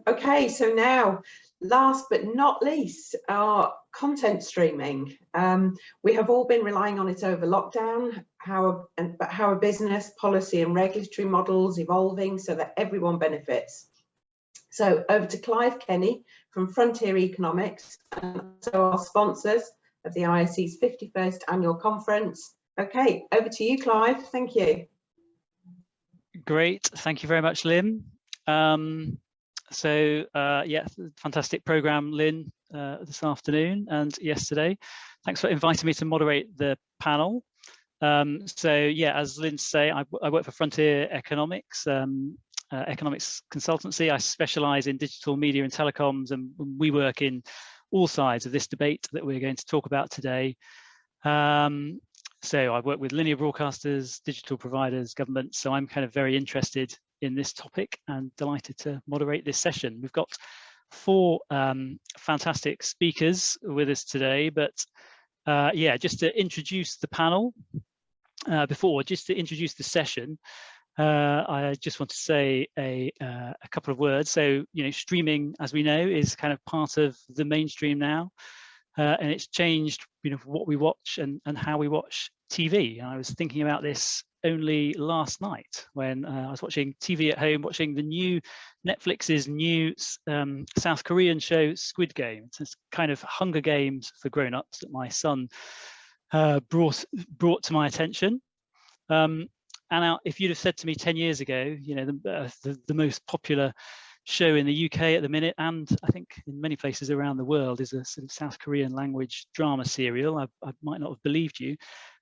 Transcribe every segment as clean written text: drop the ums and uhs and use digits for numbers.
Okay, so now, last but not least, our content streaming. We have all been relying on it over lockdown. But how are business, policy and regulatory models evolving so that everyone benefits? So over to Clive Kenny from Frontier Economics, and also our sponsors of the IIC's 51st annual conference. Okay, over to you, Clive. Thank you. Great, thank you very much, Lynn. Yeah, fantastic program, Lynn, this afternoon and yesterday. Thanks for inviting me to moderate the panel. Yeah, as Lynn say, I work for Frontier Economics, economics consultancy. I specialize in digital media and telecoms, and we work in all sides of this debate that we're going to talk about today. So I work with linear broadcasters, digital providers, governments, so I'm kind of very interested in this topic and delighted to moderate this session. We've got four fantastic speakers with us today, but yeah, just to introduce the panel, just to introduce the session, I just want to say a couple of words. So, you know, streaming, as we know, is kind of part of the mainstream now, and it's changed, you know, what we watch and how we watch TV. And I was thinking about this only last night when I was watching TV at home, watching the new Netflix's new South Korean show Squid Game. It's kind of Hunger Games for grown-ups that my son brought to my attention. And now, if you'd have said to me 10 years ago, you know, the most popular show in the UK at the minute, and I think in many places around the world, is a sort of South Korean language drama serial, I might not have believed you.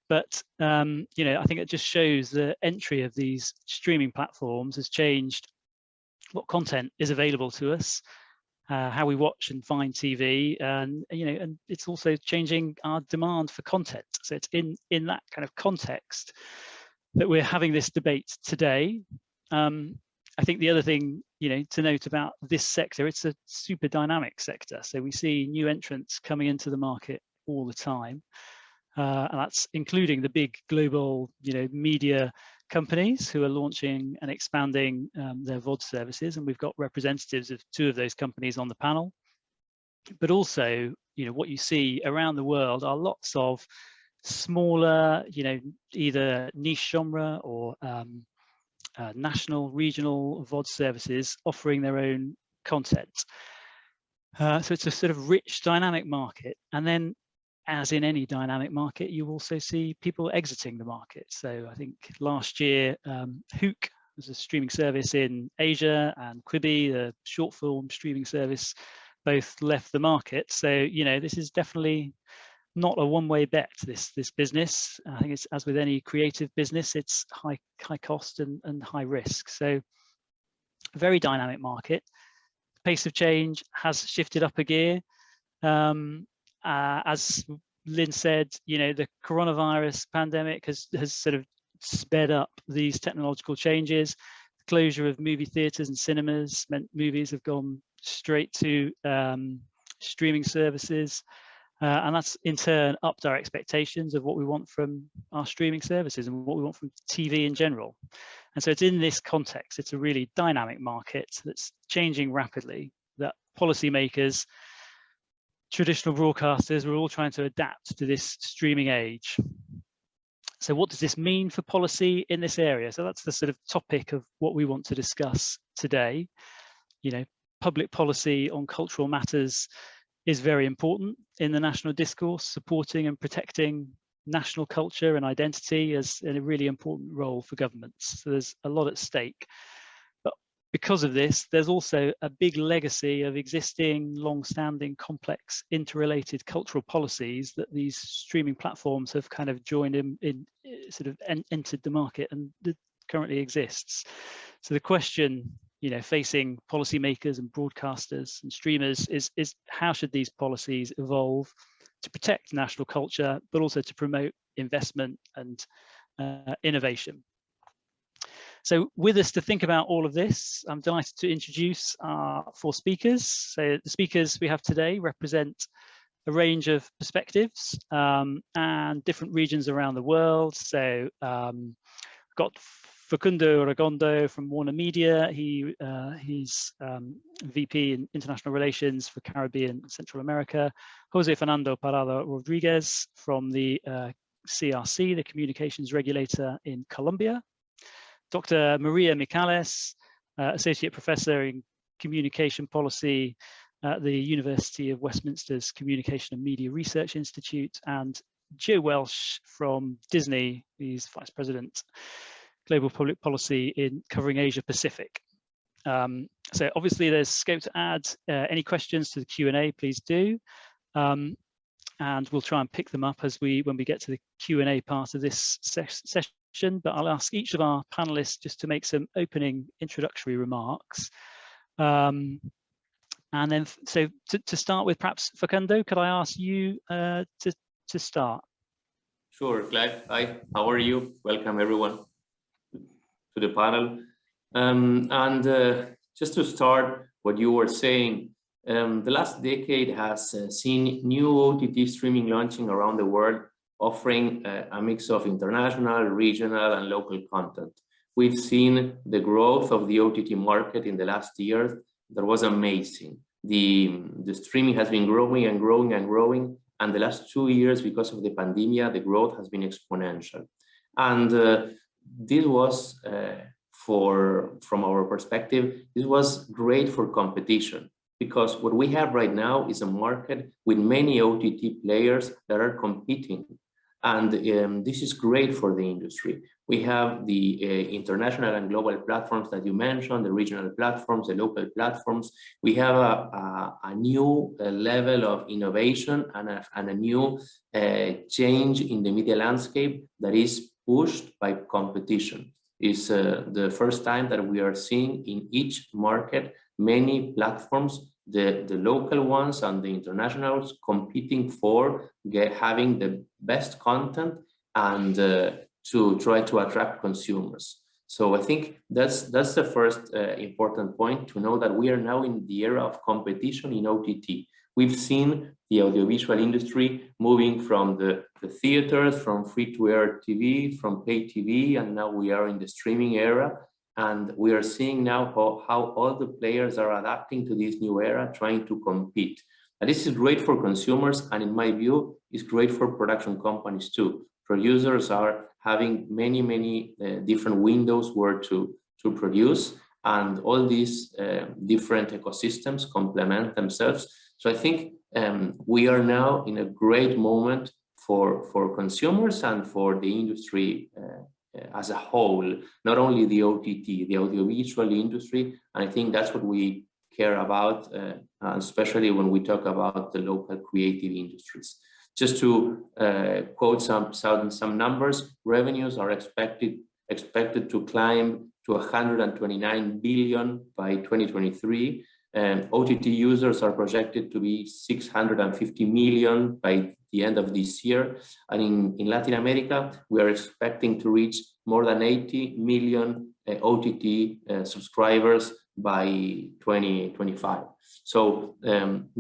But you know, I think it just shows the entry of these streaming platforms has changed what content is available to us, how we watch and find TV, and you know, and it's also changing our demand for content. So it's in that kind of context that we're having this debate today. I think the other thing, you know, to note about this sector, it's a super dynamic sector. So we see new entrants coming into the market all the time. And that's including the big global, you know, media companies who are launching and expanding their VOD services. And we've got representatives of two of those companies on the panel. But also, you know, what you see around the world are lots of smaller, you know, either niche genre or national, regional VOD services offering their own content. So it's a sort of rich, dynamic market. And then, as in any dynamic market, you also see people exiting the market. So I think last year, Hook was a streaming service in Asia, and Quibi, the short form streaming service, both left the market. So, you know, this is definitely not a one-way bet, this business. I think it's, as with any creative business, it's high cost and high risk. So a very dynamic market. The pace of change has shifted up a gear. As Lynn said, you know, the coronavirus pandemic has sort of sped up these technological changes. The closure of movie theaters and cinemas meant movies have gone straight to streaming services. And that's in turn upped our expectations of what we want from our streaming services and what we want from TV in general. And so it's in this context, it's a really dynamic market that's changing rapidly, that policymakers, traditional broadcasters, we're all trying to adapt to this streaming age. So what does this mean for policy in this area? So that's the sort of topic of what we want to discuss today. You know, public policy on cultural matters is very important in the national discourse, supporting and protecting national culture and identity is a really important role for governments. So there's a lot at stake. But because of this, there's also a big legacy of existing, long-standing, complex, interrelated cultural policies that these streaming platforms have kind of joined in sort of entered the market and that currently exists. So the question, you know, facing policymakers and broadcasters and streamers is how should these policies evolve to protect national culture, but also to promote investment and innovation. So with us to think about all of this, I'm delighted to introduce our four speakers. So the speakers we have today represent a range of perspectives and different regions around the world. So got Facundo Regondo from Warner Media. He's VP in International Relations for Caribbean and Central America. Jose Fernando Parada Rodriguez from the CRC, the Communications Regulator in Colombia. Dr. Maria Michales, Associate Professor in Communication Policy at the University of Westminster's Communication and Media Research Institute, and Joe Welsh from Disney. He's Vice President, Global Public Policy in covering Asia Pacific. So obviously there's scope to add any questions to the Q&A, please do. And we'll try and pick them up when we get to the Q&A part of this session, but I'll ask each of our panelists just to make some opening introductory remarks. And then, so to start with, perhaps Facundo, could I ask you to start? Sure, Clive. Hi, how are you? Welcome everyone to the panel. Just to start what you were saying, the last decade has seen new OTT streaming launching around the world, offering a mix of international, regional, and local content. We've seen the growth of the OTT market in the last years. That was amazing. The streaming has been growing and growing and growing, and the last 2 years, because of the pandemic, the growth has been exponential. And this was, from our perspective, this was great for competition, because what we have right now is a market with many OTT players that are competing. And this is great for the industry. We have the international and global platforms that you mentioned, the regional platforms, the local platforms. We have a new level of innovation and a new change in the media landscape that is pushed by competition. It's the first time that we are seeing in each market many platforms, the local ones and the internationals, competing for having the best content and to try to attract consumers. So I think that's the first important point, to know that we are now in the era of competition in OTT. We've seen the audiovisual industry moving from the theaters, from free-to-air TV, from pay TV, and now we are in the streaming era. And we are seeing now how all the players are adapting to this new era, trying to compete. And this is great for consumers, and in my view, it's great for production companies too. Producers are having many different windows where to produce, and all these different ecosystems complement themselves. So I think we are now in a great moment for consumers and for the industry as a whole, not only the OTT, the audiovisual industry. And I think that's what we care about, especially when we talk about the local creative industries. Just to quote some numbers, revenues are expected to climb to 129 billion by 2023. OTT users are projected to be 650 million by the end of this year. And in Latin America, we are expecting to reach more than 80 million OTT subscribers by 2025. So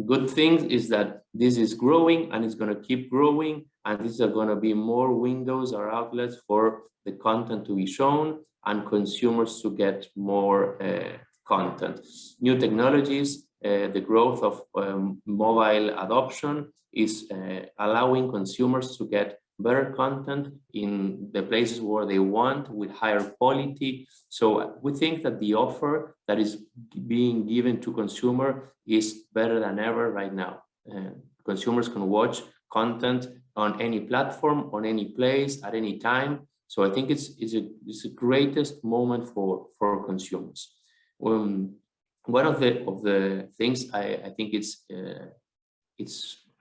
good thing is that this is growing and it's going to keep growing, and these are going to be more windows or outlets for the content to be shown and consumers to get more content. New technologies, the growth of mobile adoption is allowing consumers to get better content in the places where they want, with higher quality. So we think that the offer that is being given to consumer is better than ever right now. Consumers can watch content on any platform, on any place, at any time. So I think it's the greatest moment for consumers. One of the things I think it's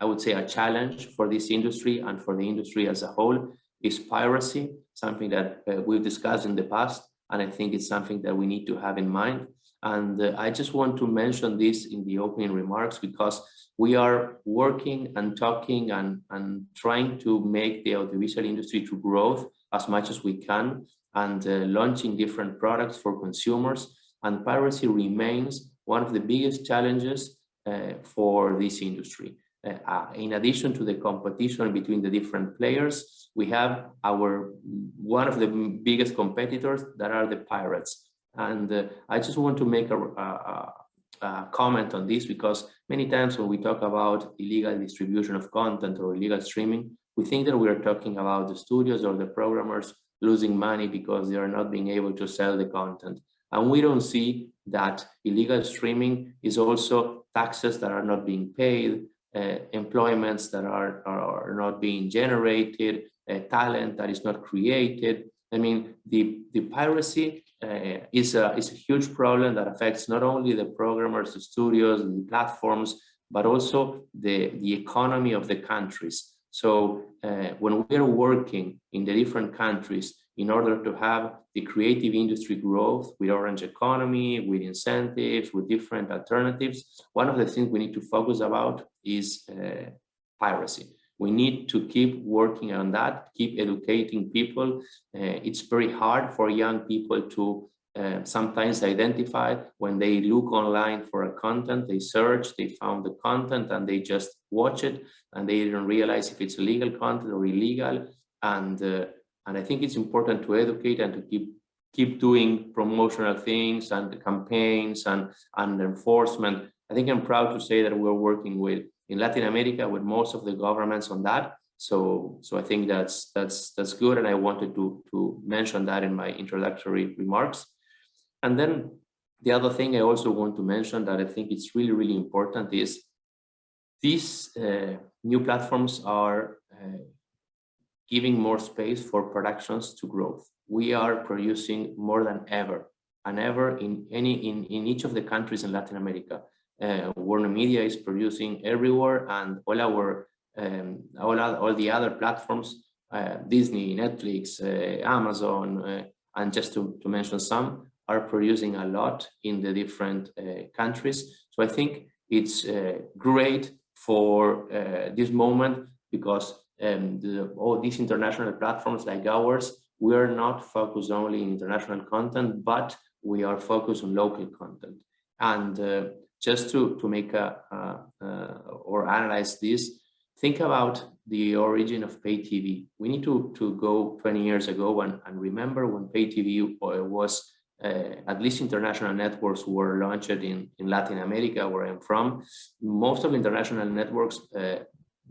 I would say a challenge for this industry and for the industry as a whole is piracy, something that we've discussed in the past, and I think it's something that we need to have in mind. And I just want to mention this in the opening remarks, because we are working and talking and trying to make the audiovisual industry to grow as much as we can, and launching different products for consumers. And piracy remains one of the biggest challenges for this industry. in addition to the competition between the different players, we have one of the biggest competitors that are the pirates. And I just want to make a comment on this, because many times when we talk about illegal distribution of content or illegal streaming, we think that we are talking about the studios or the programmers losing money because they are not being able to sell the content. And we don't see that illegal streaming is also taxes that are not being paid, employments that are not being generated, talent that is not created. I mean, the piracy is a huge problem that affects not only the programmers, the studios, the platforms, but also the economy of the countries. So when we are working in the different countries in order to have the creative industry growth with orange economy, with incentives, with different alternatives, one of the things we need to focus about is piracy. We need to keep working on that, keep educating people. It's very hard for young people to sometimes identify when they look online for a content, they search, they found the content and they just watch it and they don't realize if it's legal content or illegal. And I think it's important to educate and to keep doing promotional things and campaigns and enforcement. I think I'm proud to say that we're working in Latin America with most of the governments on that. So I think that's good, and I wanted to mention that in my introductory remarks. And then the other thing I also want to mention that I think it's really, really important is these new platforms are giving more space for productions to growth. We are producing more than ever in each of the countries in Latin America. Warner Media is producing everywhere, and all the other platforms, Disney, Netflix, Amazon, and just to mention some, are producing a lot in the different countries. So I think it's great for this moment, because all these international platforms like ours, we are not focused only in international content, but we are focused on local content. And just to make or analyze this, think about the origin of pay TV. We need to go 20 years ago and remember when pay TV was, at least international networks were launched in Latin America, where I'm from. Most of international networks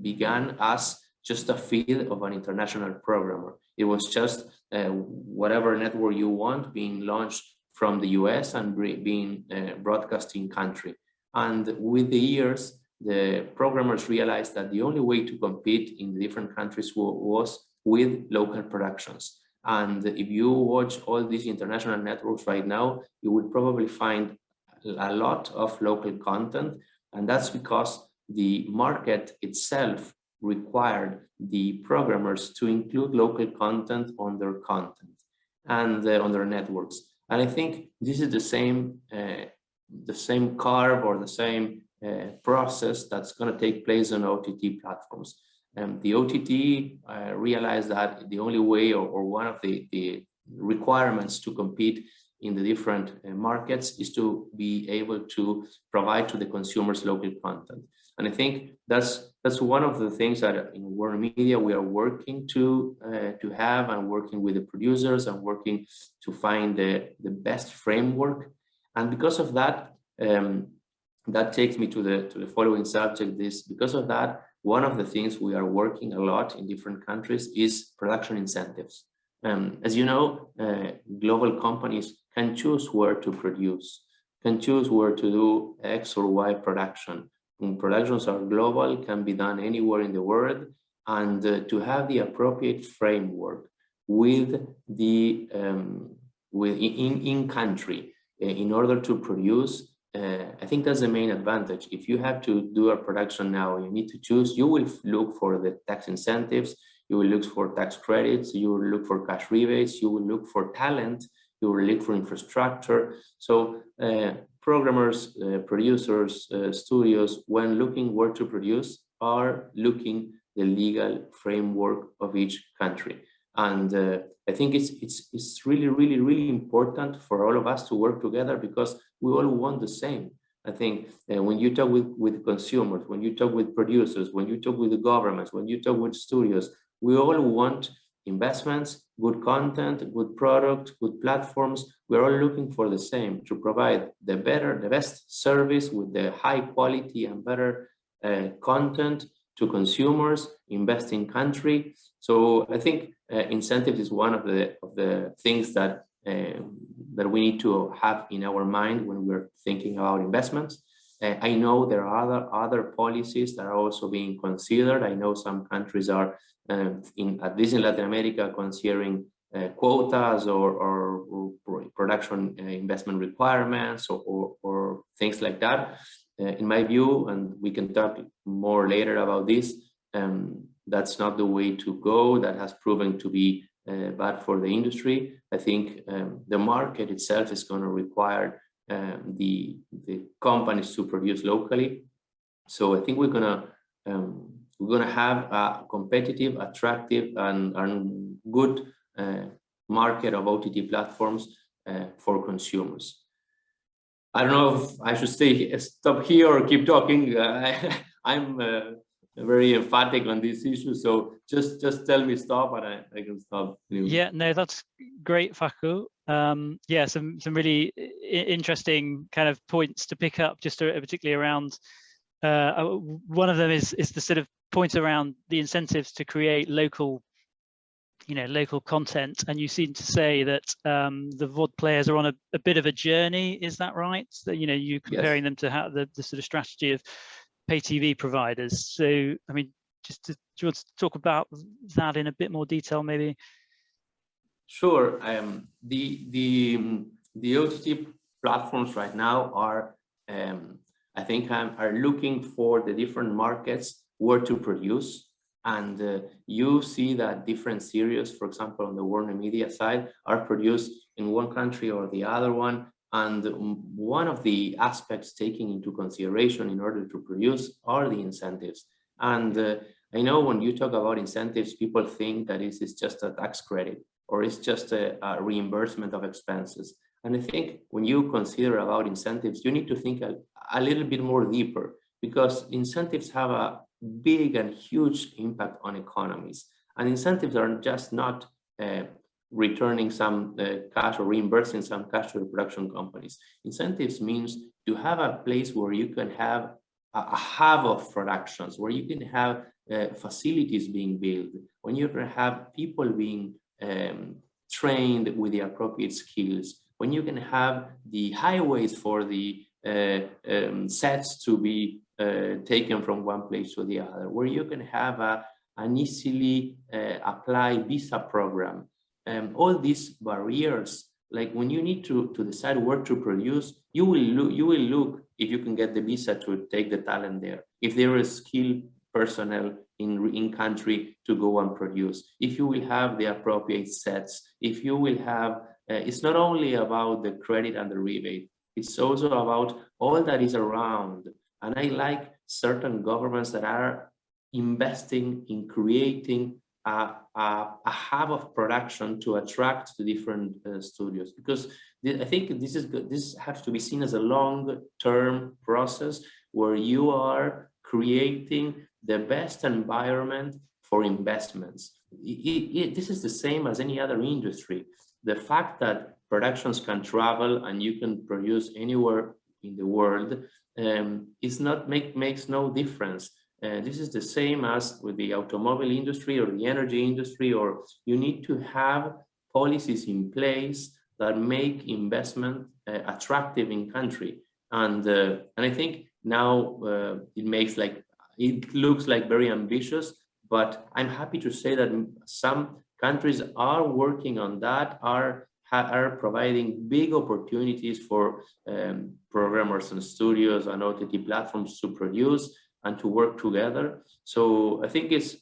began as just a feed of an international programmer. It was just whatever network you want being launched from the US and being broadcasting country. And with the years, the programmers realized that the only way to compete in the different countries was with local productions. And if you watch all these international networks right now, you will probably find a lot of local content. And that's because the market itself required the programmers to include local content on their content and on their networks. And I think this is the same curve or the same process that's going to take place on OTT platforms. The OTT realized that the only way or one of the requirements to compete in the different markets is to be able to provide to the consumers local content. And I think that's one of the things that in Warner Media we are working to have, and working with the producers and working to find the best framework. And because of that, that takes me to the following subject. Because of that, one of the things we are working a lot in different countries is production incentives. As you know, global companies can choose where to produce, can choose where to do X or Y production. And productions are global, can be done anywhere in the world, and to have the appropriate framework with the in country in order to produce. I think that's the main advantage. If you have to do a production now, you need to choose. You will look for the tax incentives, you will look for tax credits, you will look for cash rebates, you will look for talent, you will look for infrastructure. So programmers, producers, studios, when looking where to produce, are looking the legal framework of each country. And I think it's really, really, really important for all of us to work together, because we all want the same. I think when you talk with consumers, when you talk with producers, when you talk with the governments, when you talk with studios, we all want investments, good content, good product, good platforms. We're all looking for the same, to provide the best service with the high quality and better content to consumers, invest in country. So I think incentives is one of the things that we need to have in our mind when we're thinking about investments. I know there are other policies that are also being considered. I know some countries are, at least in Latin America, considering quotas or production investment requirements or things like that. In my view, and we can talk more later about this, that's not the way to go. That has proven to be bad for the industry. I think the market itself is going to require the companies to produce locally. So I think we're gonna have a competitive, attractive, and good market of OTT platforms for consumers. I don't know if I should stop here or keep talking. I'm very emphatic on this issue, so just tell me stop and I can stop. Yeah, no, that's great, Facu. Yeah, some really interesting kind of points to pick up, just particularly around. One of them is the sort of point around the incentives to create local content, and you seem to say that the VOD players are on a bit of a journey. Is that right? So, you comparing them to how the sort of strategy of pay TV providers. So, I mean, do you want to talk about that in a bit more detail, maybe? Sure. The OTT platforms right now are, I think, are looking for the different markets where to produce. And you see that different series, for example, on the Warner Media side, are produced in one country or the other one. And one of the aspects taken into consideration in order to produce are the incentives. And I know when you talk about incentives, people think that this is just a tax credit or it's just a reimbursement of expenses. And I think when you consider about incentives, you need to think a little bit more deeper, because incentives have a big and huge impact on economies. And incentives are just not returning some cash or reimbursing some cash to the production companies. Incentives means to have a place where you can have a hub of productions, where you can have facilities being built, when you can have people being trained with the appropriate skills, when you can have the highways for the sets to be taken from one place to the other, where you can have an easily applied visa program. All these barriers, like when you need to decide where to produce, you will look if you can get the visa to take the talent there, if there is skilled personnel in country to go and produce, if you will have the appropriate sets, if you will have, it's not only about the credit and the rebate, it's also about all that is around. And I like certain governments that are investing in creating a hub of production to attract the different studios, because I think this has to be seen as a long-term process where you are creating the best environment for investments. This is the same as any other industry. The fact that productions can travel and you can produce anywhere in the world makes no difference. This is the same as with the automobile industry or the energy industry, or you need to have policies in place that make investment attractive in country. And I think now it looks like very ambitious, but I'm happy to say that some countries are working on that, are providing big opportunities for programmers and studios and OTT platforms to produce and to work together. So I think it's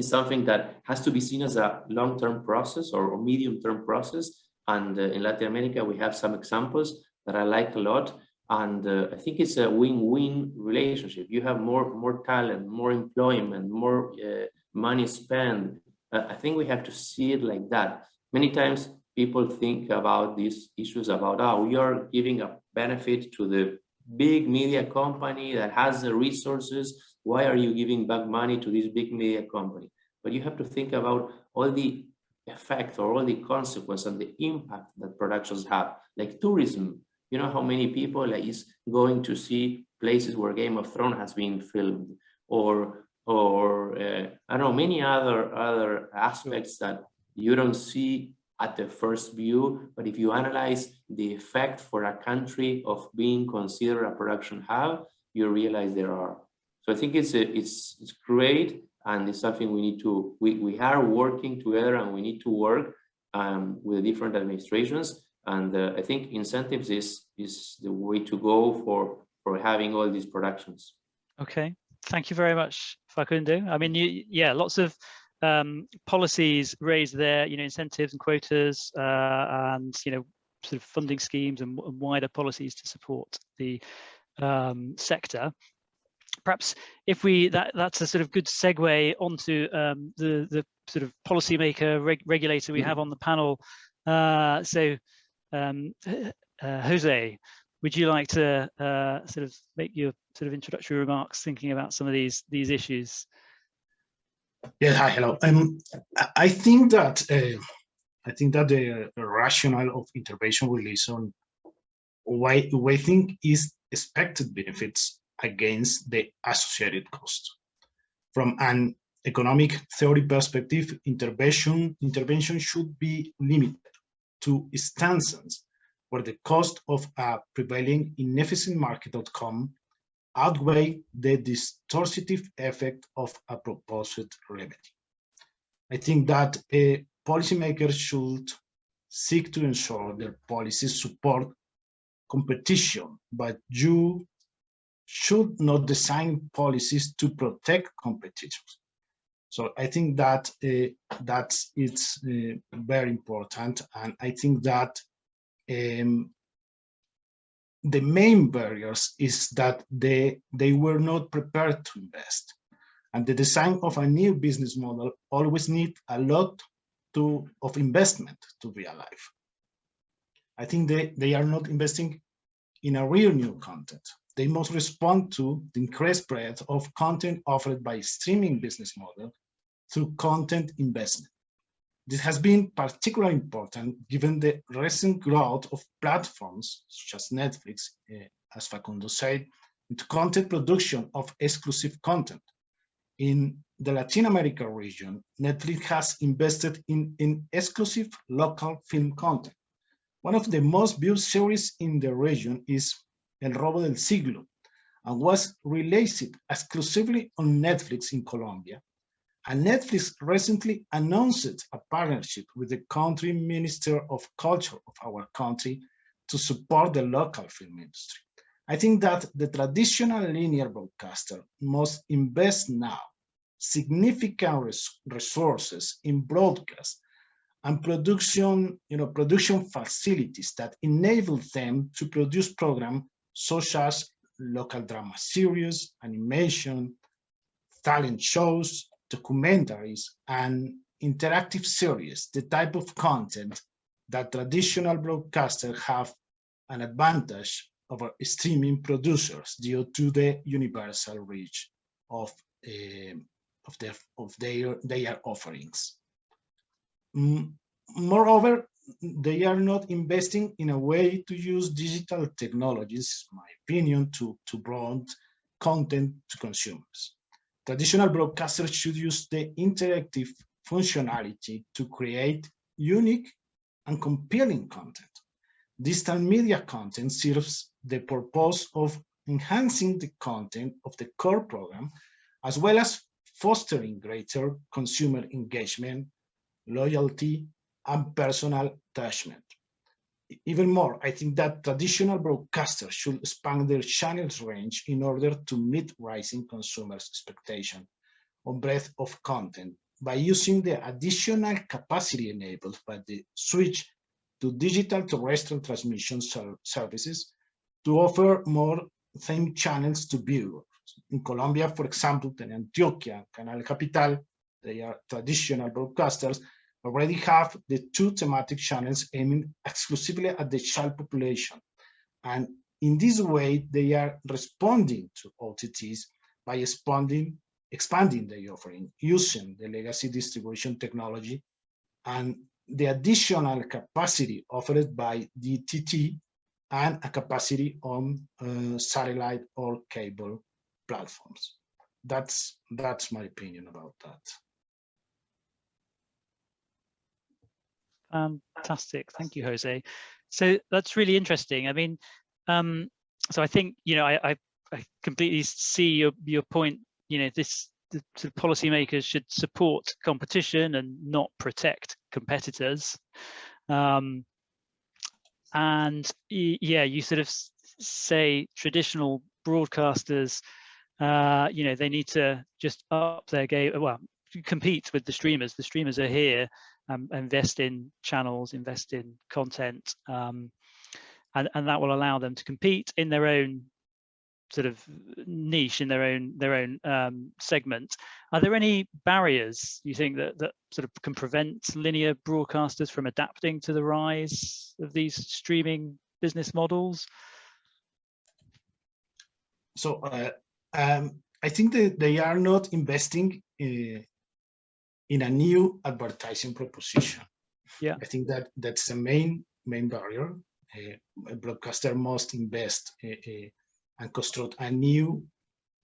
something that has to be seen as a long-term process or medium-term process. And in Latin America, we have some examples that I like a lot. And I think it's a win-win relationship. You have more talent, more employment, more money spent. I think we have to see it like that. Many times people think about these issues about, we are giving a benefit to the big media company that has the resources. Why are you giving back money to this big media company? But you have to think about all the effect or all the consequence and the impact that productions have, like tourism. You know how many people is going to see places where Game of Thrones has been filmed, or I don't know, many other aspects that you don't see at the first view, but if you analyze the effect for a country of being considered a production hub, you realize there are. So I think it's great, and it's something we need to, we are working together, and we need to work with the different administrations. And I think incentives is the way to go for having all these productions. Okay, thank you very much, Facundo. I mean, yeah, lots of policies raised there, incentives and quotas, and sort of funding schemes and wider policies to support the sector. Perhaps if that's a sort of good segue onto the sort of policymaker regulator we have on the panel. So Jose, would you like to sort of make your sort of introductory remarks thinking about some of these issues? Yeah, hi, hello. I think that the rationale of intervention relies on why we think is expected benefits against the associated cost. From an economic theory perspective, intervention should be limited to instances where the cost of a prevailing inefficient market outcome outweigh the distortive effect of a proposed remedy. I think that policymakers should seek to ensure their policies support competition, but you should not design policies to protect competitors. So I think that it's very important, and I think that the main barriers is that they were not prepared to invest, and the design of a new business model always needs a lot of investment to be alive. I think they are not investing in a real new content. They must respond to the increased breadth of content offered by streaming business model through content investment. This has been particularly important given the recent growth of platforms such as Netflix, as Facundo said, into content production of exclusive content. In the Latin America region, Netflix has invested in exclusive local film content. One of the most viewed series in the region is El Robo del Siglo, and was released exclusively on Netflix in Colombia. And Netflix recently announced a partnership with the country Minister of Culture of our country to support the local film industry. I think that the traditional linear broadcaster must invest now significant resources in broadcast and production facilities that enable them to produce programs such as local drama series, animation, talent shows, documentaries, and interactive series, the type of content that traditional broadcasters have an advantage over streaming producers due to the universal reach of their offerings. Moreover, they are not investing in a way to use digital technologies, in my opinion, to broaden content to consumers. Traditional broadcasters should use the interactive functionality to create unique and compelling content. Digital media content serves the purpose of enhancing the content of the core program, as well as fostering greater consumer engagement, loyalty, and personal attachment. Even more, I think that traditional broadcasters should expand their channels range in order to meet rising consumers' expectation on breadth of content by using the additional capacity enabled by the switch to digital terrestrial transmission services to offer more same channels to viewers. In Colombia, for example, in Antioquia, Canal Capital, they are traditional broadcasters, already have the two thematic channels aiming exclusively at the child population. And in this way, they are responding to OTTs by expanding the offering, using the legacy distribution technology and the additional capacity offered by DTT and a capacity on satellite or cable platforms. That's my opinion about that. Fantastic, thank you, Jose. So that's really interesting. I mean, so I think, you know, I completely see your point. You know, the sort of policymakers should support competition and not protect competitors. And yeah, you sort of say traditional broadcasters, you know, they need to just up their game. Well, compete with the streamers. The streamers are here. Invest in channels, invest in content, and that will allow them to compete in their own sort of niche, in their own segment. Are there any barriers you think that sort of can prevent linear broadcasters from adapting to the rise of these streaming business models? So I think that they are not investing in a new advertising proposition. Yeah, I think that's the main barrier. A broadcaster must invest and construct a new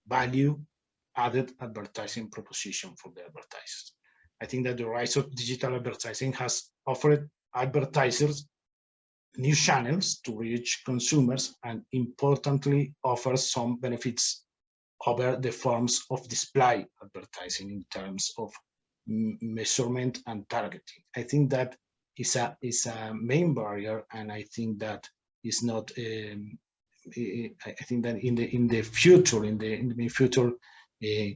value-added advertising proposition for the advertisers. I think that the rise of digital advertising has offered advertisers new channels to reach consumers and, importantly, offers some benefits over the forms of display advertising in terms of measurement and targeting. I think that is a main barrier, and I think that is not. I think that in the future, in the future,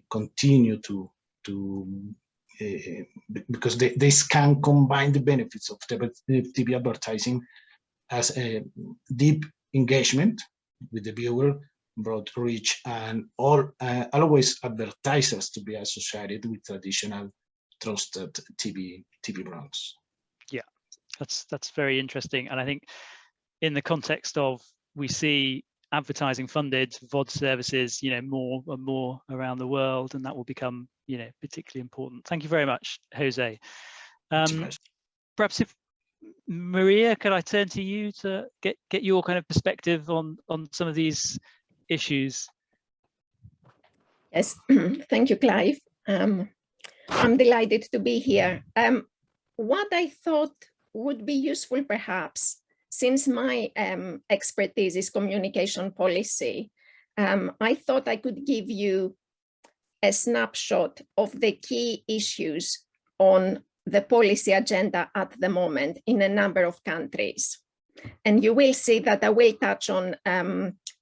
continue to because they can combine the benefits of TV advertising as a deep engagement with the viewer, broad reach, and always advertisers to be associated with traditional trusted TV brands. Yeah, that's very interesting, and I think in the context of we see advertising funded VOD services, you know, more and more around the world, and that will become, you know, particularly important. Thank you very much, Jose. Perhaps if Maria, could I turn to you to get your kind of perspective on some of these issues? Yes, thank you, Clive. I'm delighted to be here. What I thought would be useful, perhaps, since my expertise is communication policy, I thought I could give you a snapshot of the key issues on the policy agenda at the moment in a number of countries. And you will see that I will touch on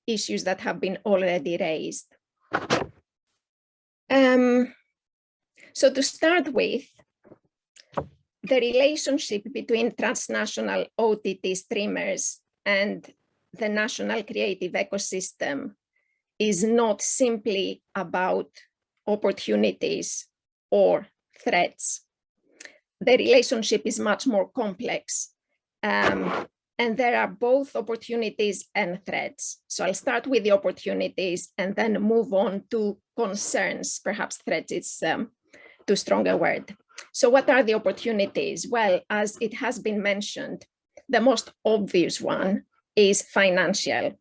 issues that have been already raised. So to start with, the relationship between transnational OTT streamers and the national creative ecosystem is not simply about opportunities or threats. The relationship is much more complex, and there are both opportunities and threats. So I'll start with the opportunities and then move on to concerns. Perhaps threats is too strong a word. So what are the opportunities? Well, as it has been mentioned, the most obvious one is financial.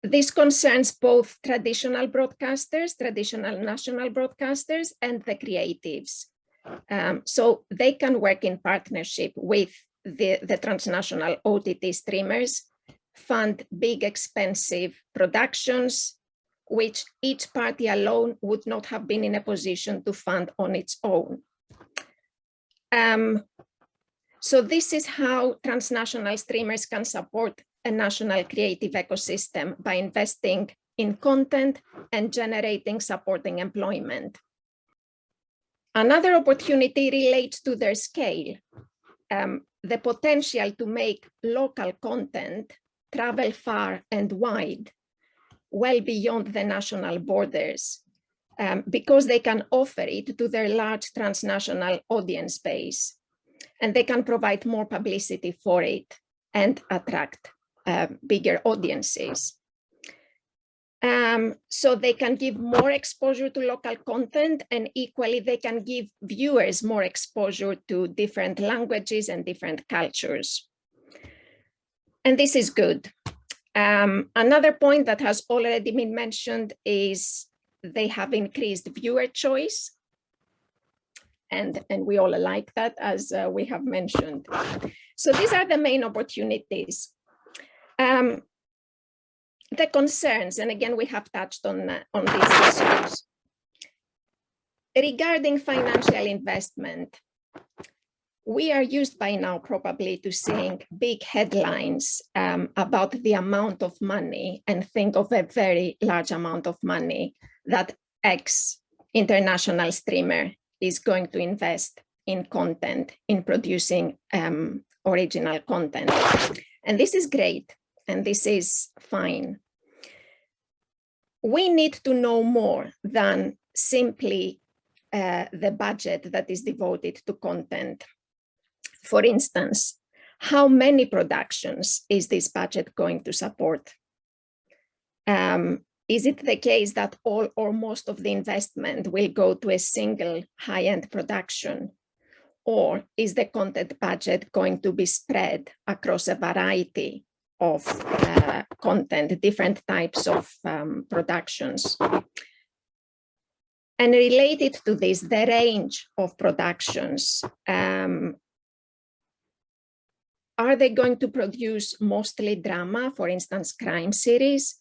This concerns both traditional broadcasters, traditional national broadcasters, and the creatives. So they can work in partnership with the transnational OTT streamers, fund big, expensive productions, which each party alone would not have been in a position to fund on its own. So this is how transnational streamers can support a national creative ecosystem by investing in content and generating supporting employment. Another opportunity relates to their scale. The potential to make local content travel far and wide, well beyond the national borders, because they can offer it to their large transnational audience base, and they can provide more publicity for it. and attract bigger audiences. So they can give more exposure to local content, and equally they can give viewers more exposure to different languages and different cultures. And this is good. Another point that has already been mentioned is they have increased viewer choice. And we all like that, as we have mentioned. So these are the main opportunities. The concerns, and again, we have touched on these issues. Regarding financial investment, we are used by now probably to seeing big headlines about the amount of money, and think of a very large amount of money that X international streamer is going to invest in content, in producing original content. And this is great, and this is fine. We need to know more than simply the budget that is devoted to content. For instance, how many productions is this budget going to support? Is it the case that all or most of the investment will go to a single high-end production? Or is the content budget going to be spread across a variety of content, different types of productions? And related to this, the range of productions. Are they going to produce mostly drama, for instance, crime series?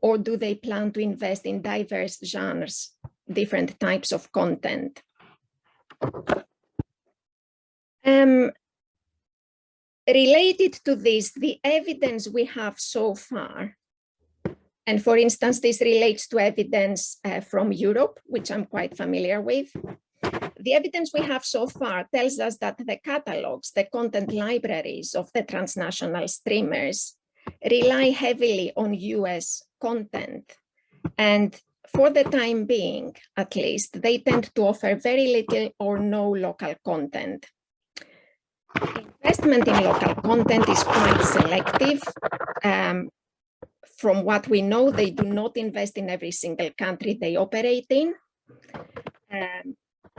Or do they plan to invest in diverse genres, different types of content? Related to this, the evidence we have so far, and for instance, this relates to evidence from Europe, which I'm quite familiar with. The evidence we have so far tells us that the catalogs, the content libraries of the transnational streamers rely heavily on US content. And for the time being, at least, they tend to offer very little or no local content. Investment in local content is quite selective. From what we know, they do not invest in every single country they operate in.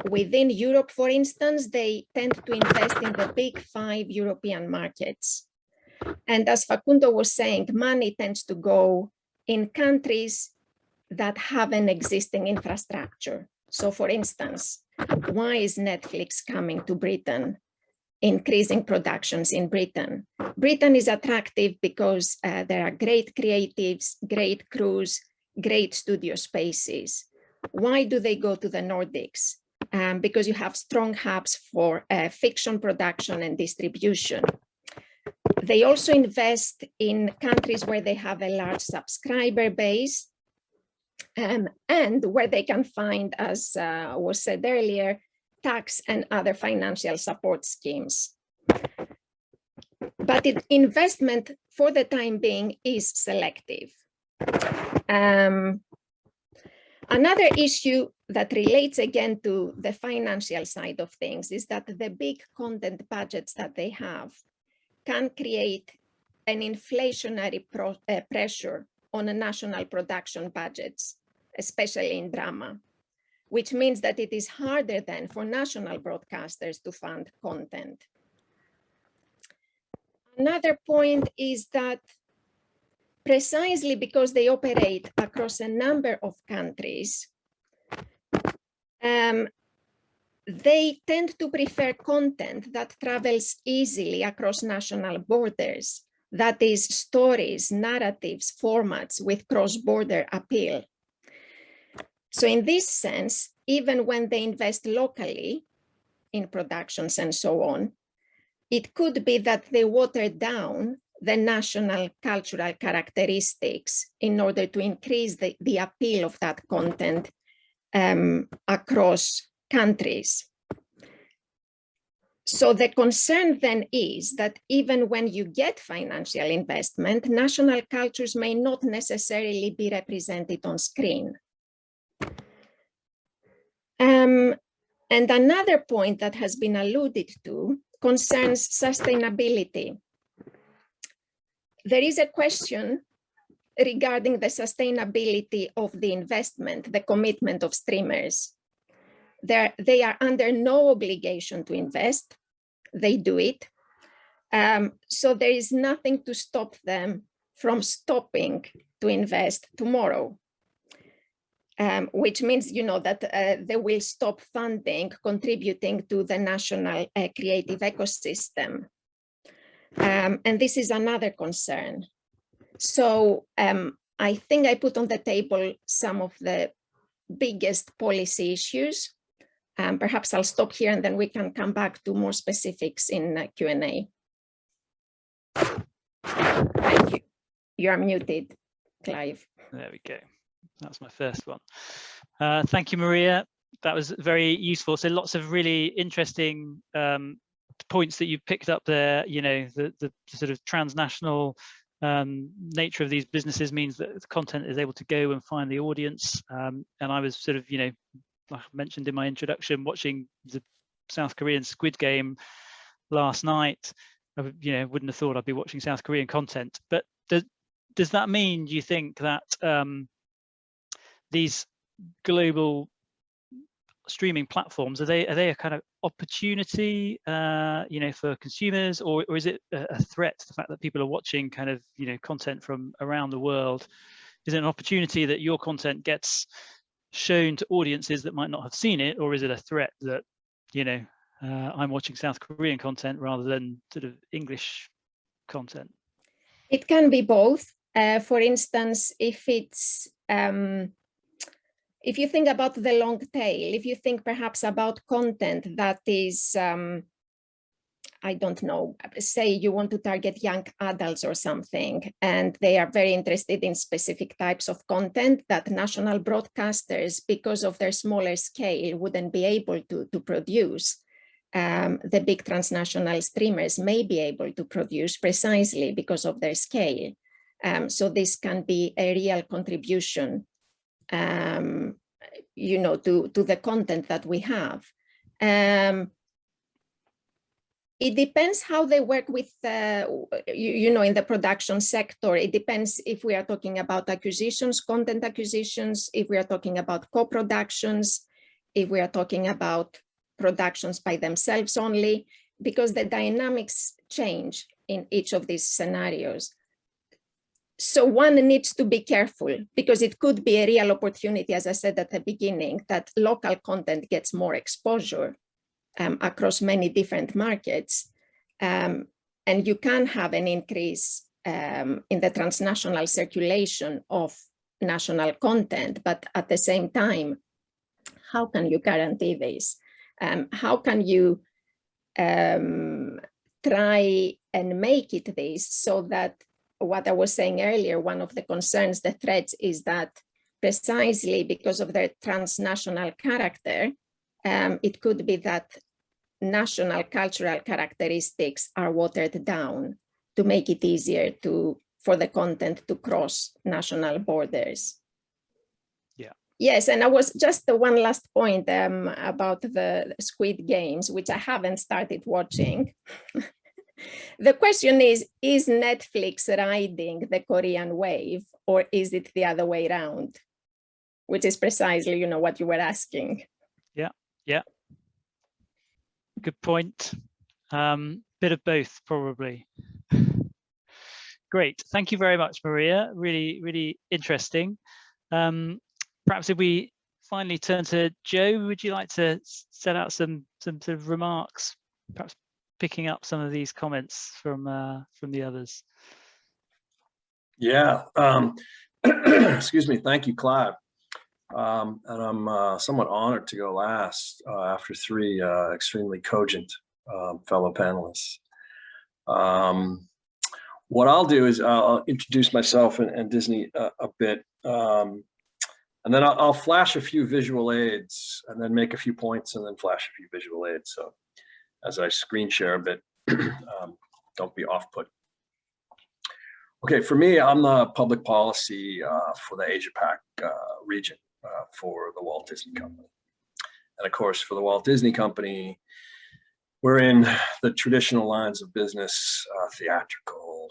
Within Europe, for instance, they tend to invest in the big 5 European markets. And as Facundo was saying, money tends to go in countries that have an existing infrastructure. So for instance, why is Netflix coming to Britain, increasing productions in Britain? Britain is attractive because there are great creatives, great crews, great studio spaces. Why do they go to the Nordics? Because you have strong hubs for fiction production and distribution. They also invest in countries where they have a large subscriber base and where they can find, as was said earlier, tax and other financial support schemes. But investment for the time being is selective. Another issue that relates again to the financial side of things is that the big content budgets that they have can create an inflationary pressure on a national production budgets, especially in drama, which means that it is harder then for national broadcasters to fund content. Another point is that precisely because they operate across a number of countries, they tend to prefer content that travels easily across national borders, that is, stories, narratives, formats with cross-border appeal. So in this sense, even when they invest locally in productions and so on, it could be that they water down the national cultural characteristics in order to increase the appeal of that content across countries. So the concern then is that even when you get financial investment, national cultures may not necessarily be represented on screen. And another point that has been alluded to concerns sustainability. there is a question regarding the sustainability of the investment, the commitment of streamers. They are under no obligation to invest. They do it. So there is nothing to stop them from stopping to invest tomorrow, which means, that they will stop funding, contributing to the national creative ecosystem. And this is another concern. So I think I put on the table some of the biggest policy issues. Perhaps I'll stop here and then we can come back to more specifics in Q&A. Thank you. You are muted, Clive. There we go. That's my first one. Thank you, Maria. That was very useful. So lots of really interesting points that you picked up there. The sort of transnational nature of these businesses means that the content is able to go and find the audience. And I was sort of, like I mentioned in my introduction, watching the South Korean Squid Game last night. I wouldn't have thought I'd be watching South Korean content. But does that mean, do you think, that these global streaming platforms, are they a kind of opportunity for consumers, or is it a threat, the fact that people are watching kind of content from around the world? Is it an opportunity that your content gets shown to audiences that might not have seen it, or is it a threat that I'm watching South Korean content rather than sort of English content? It can be both. For instance, if you think about the long tail, if you think perhaps about content that is, I don't know, say you want to target young adults or something, and they are very interested in specific types of content that national broadcasters, because of their smaller scale, wouldn't be able to produce. The big transnational streamers may be able to produce precisely because of their scale. So this can be a real contribution, to the content that we have. It depends how they work with, in the production sector. It depends if we are talking about acquisitions, content acquisitions, if we are talking about co-productions, if we are talking about productions by themselves only, because the dynamics change in each of these scenarios. So one needs to be careful, because it could be a real opportunity, as I said at the beginning, that local content gets more exposure across many different markets. And you can have an increase in the transnational circulation of national content, but at the same time, how can you guarantee this? How can you try and make it this so that, what I was saying earlier, one of the concerns, the threats, is that precisely because of their transnational character, it could be that national cultural characteristics are watered down to make it easier for the content to cross national borders. Yeah. Yes, and I was just the one last point about the Squid Games, which I haven't started watching. The question is Netflix riding the Korean wave, or is it the other way around? Which is precisely, what you were asking. Yeah. Good point. Bit of both, probably. Great. Thank you very much, Maria. Really, really interesting. Perhaps if we finally turn to Joe, would you like to set out some sort of remarks, perhaps picking up some of these comments from the others? Yeah. Excuse me. Thank you, Clive. And I'm somewhat honored to go last after three extremely cogent fellow panelists. What I'll do is I'll introduce myself and Disney a bit, and then I'll flash a few visual aids and then make a few points and then flash a few visual aids. So as I screen share a bit, don't be off-put. Okay, for me, I'm the public policy for the Asia-Pac region for the Walt Disney Company. And of course, for the Walt Disney Company, we're in the traditional lines of business, theatrical,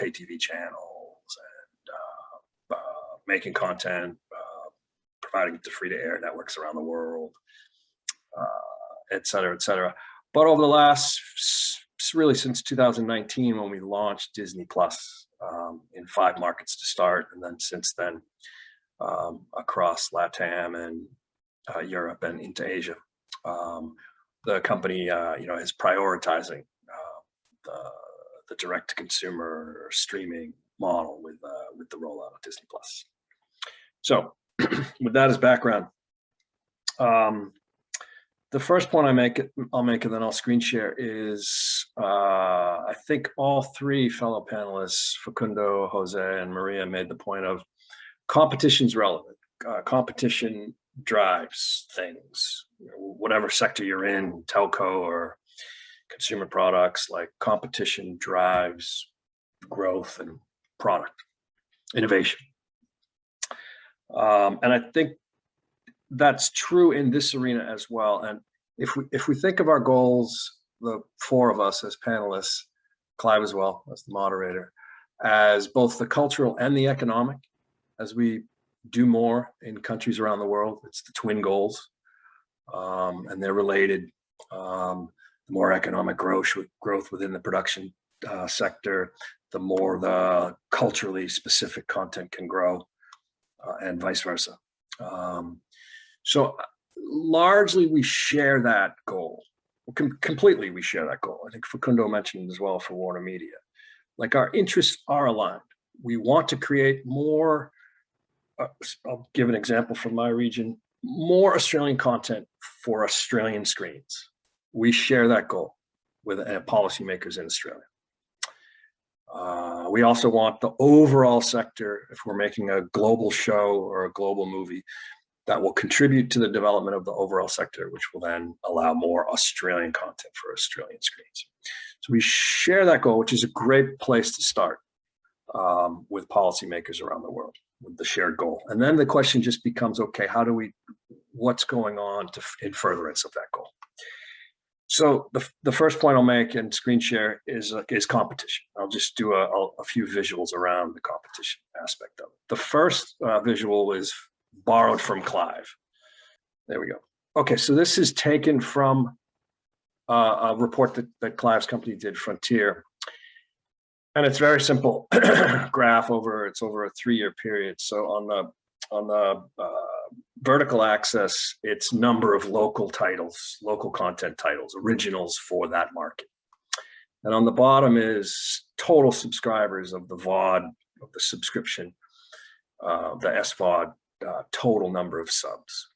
pay TV channels and making content, providing it to free-to-air networks around the world, et cetera, et cetera. But over the last, really since 2019, when we launched Disney Plus in 5 markets to start, and then since then across LATAM and Europe and into Asia, the company, is prioritizing the direct-to-consumer streaming model with the rollout of Disney Plus. So, with that as background, the first point I'll make, and then I'll screen share, is I think all 3 fellow panelists, Facundo, Jose, and Maria, made the point of competition's relevant. Competition drives things. Whatever sector you're in, telco or consumer products, like competition drives growth and product innovation. And I think that's true in this arena as well. And if we think of our goals, the 4 of us as panelists, Clive as well as the moderator, as both the cultural and the economic, as we do more in countries around the world, it's the twin goals, and they're related. The more economic growth within the production sector, the more the culturally specific content can grow, and vice versa. So largely we share that goal. Completely we share that goal. I think Facundo mentioned as well for Warner Media. Like, our interests are aligned. We want to create more, I'll give an example from my region, more Australian content for Australian screens. We share that goal with policymakers in Australia. We also want the overall sector, if we're making a global show or a global movie, that will contribute to the development of the overall sector, which will then allow more Australian content for Australian screens. So we share that goal, which is a great place to start with policymakers around the world, with the shared goal. And then the question just becomes, okay, what's going on in furtherance of that goal? So the first point I'll make and screen share is competition. I'll just do a few visuals around the competition aspect of it. The first visual is borrowed from Clive. There we go. Okay, so this is taken from a report that Clive's company did, Frontier. And it's very simple graph it's over a 3-year period. So on the vertical axis, it's number of local titles, local content titles, originals for that market. And on the bottom is total subscribers of the VOD, of the subscription, the SVOD, total number of subs.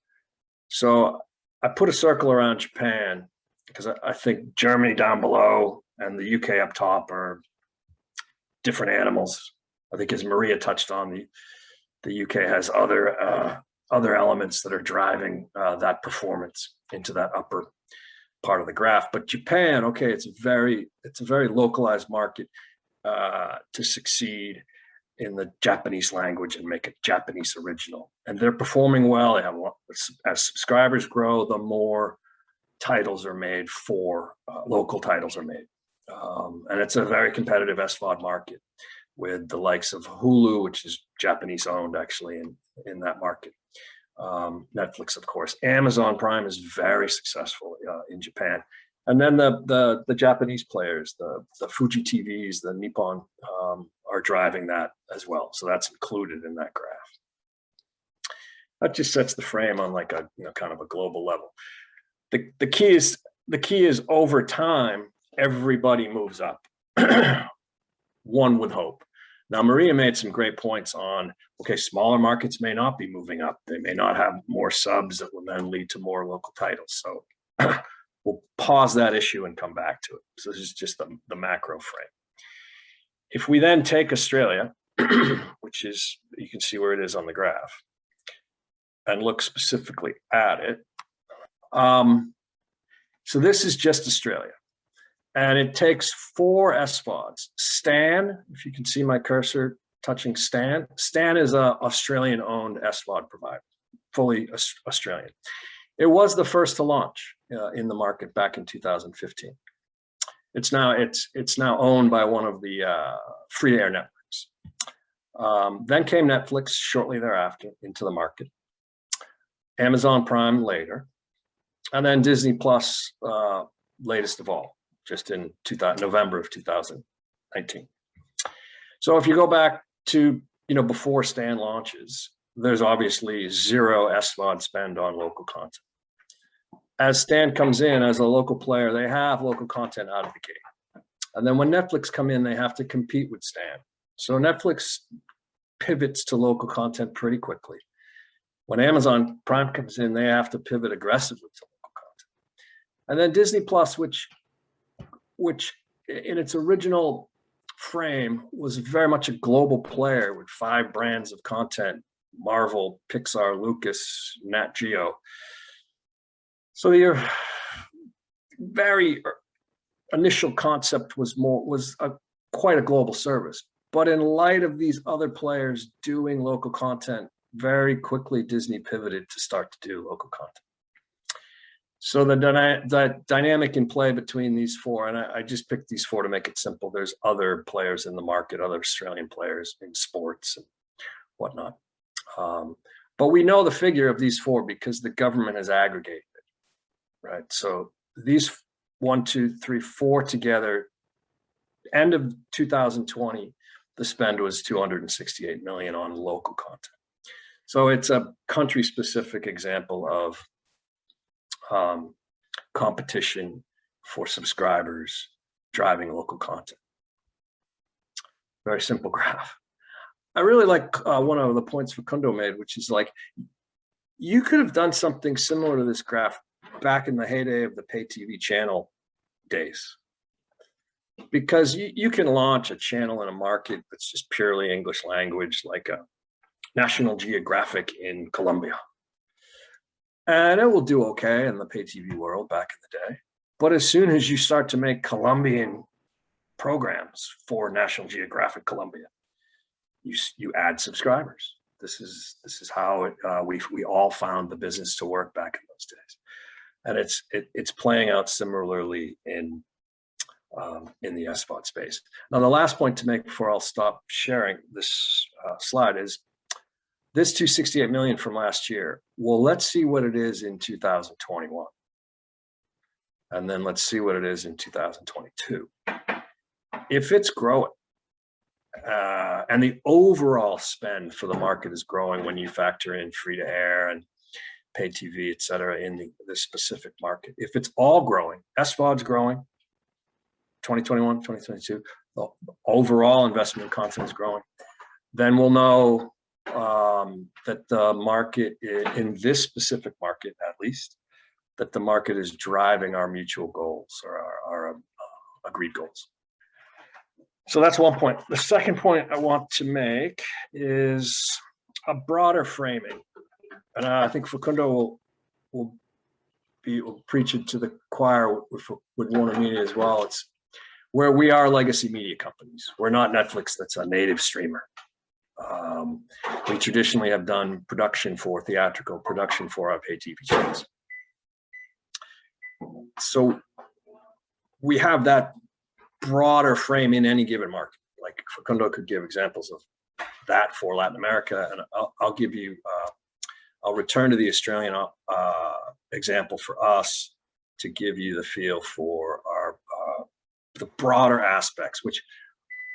So I put a circle around Japan because I think Germany down below and the UK up top are different animals. I think, as Maria touched on, the UK has other elements that are driving that performance into that upper part of the graph. But Japan, okay, it's a very localized market to succeed in the Japanese language and make a Japanese original, and they're performing well. They have as subscribers grow, the more titles are made for local titles are made, and it's a very competitive SVOD market with the likes of Hulu, which is Japanese owned actually in that market. Netflix, of course. Amazon Prime is very successful in Japan. And then the Japanese players, the Fuji TVs, the Nippon, are driving that as well. So that's included in that graph. That just sets the frame on like a kind of a global level. The key is over time, everybody moves up. One would hope. Now, Maria made some great points on, okay, smaller markets may not be moving up. They may not have more subs that will then lead to more local titles. So we'll pause that issue and come back to it. So this is just the macro frame. If we then take Australia, which is, you can see where it is on the graph, and look specifically at it. So this is just Australia. And it takes 4 SVODs. Stan, if you can see my cursor touching Stan. Stan is an Australian-owned SVOD provider, fully Australian. It was the first to launch in the market back in 2015. It's now owned by one of the free-to-air networks. Then came Netflix shortly thereafter into the market. Amazon Prime later, and then Disney Plus latest of all, just in November of 2019. So if you go back to before Stan launches, there's obviously zero SVOD spend on local content. As Stan comes in as a local player, they have local content out of the gate. And then when Netflix come in, they have to compete with Stan. So Netflix pivots to local content pretty quickly. When Amazon Prime comes in, they have to pivot aggressively to local content. And then Disney Plus, which in its original frame was very much a global player with 5 brands of content: Marvel, Pixar, Lucas, Nat Geo. So your very initial concept was quite a global service. But in light of these other players doing local content, very quickly Disney pivoted to start to do local content. So the dynamic in play between these 4, and I just picked these 4 to make it simple. There's other players in the market, other Australian players in sports and whatnot. But we know the figure of these 4 because the government has aggregated it, right? So these 1, 2, 3, 4 together, end of 2020, the spend was 268 million on local content. So it's a country-specific example of competition for subscribers driving local content. Very simple graph. I really like one of the points Facundo made, which is like, you could have done something similar to this graph back in the heyday of the pay TV channel days. Because you can launch a channel in a market that's just purely English language, like a National Geographic in Colombia. And it will do okay in the pay TV world back in the day. But as soon as you start to make Colombian programs for National Geographic Colombia, you add subscribers. This is how we all found the business to work back in those days. And it's playing out similarly in the SVOD space. Now, the last point to make before I'll stop sharing this slide is this 268 million from last year. Well, let's see what it is in 2021. And then let's see what it is in 2022. If it's growing, and the overall spend for the market is growing when you factor in free-to-air and pay TV, et cetera, in the specific market. If it's all growing, SVOD's growing, 2021, 2022, the overall investment in content is growing, then we'll know that the market, in this specific market at least, that the market is driving our mutual goals or our agreed goals. So that's one point. The second point I want to make is a broader framing. And I think Facundo will preach it to the choir with Warner Media as well. It's where we are legacy media companies. We're not Netflix that's a native streamer. We traditionally have done theatrical production for our pay TV channels. So we have that broader frame in any given market. Like Facundo could give examples of that for Latin America, and I'll give you, I'll return to the Australian example for us to give you the feel for our the broader aspects, which,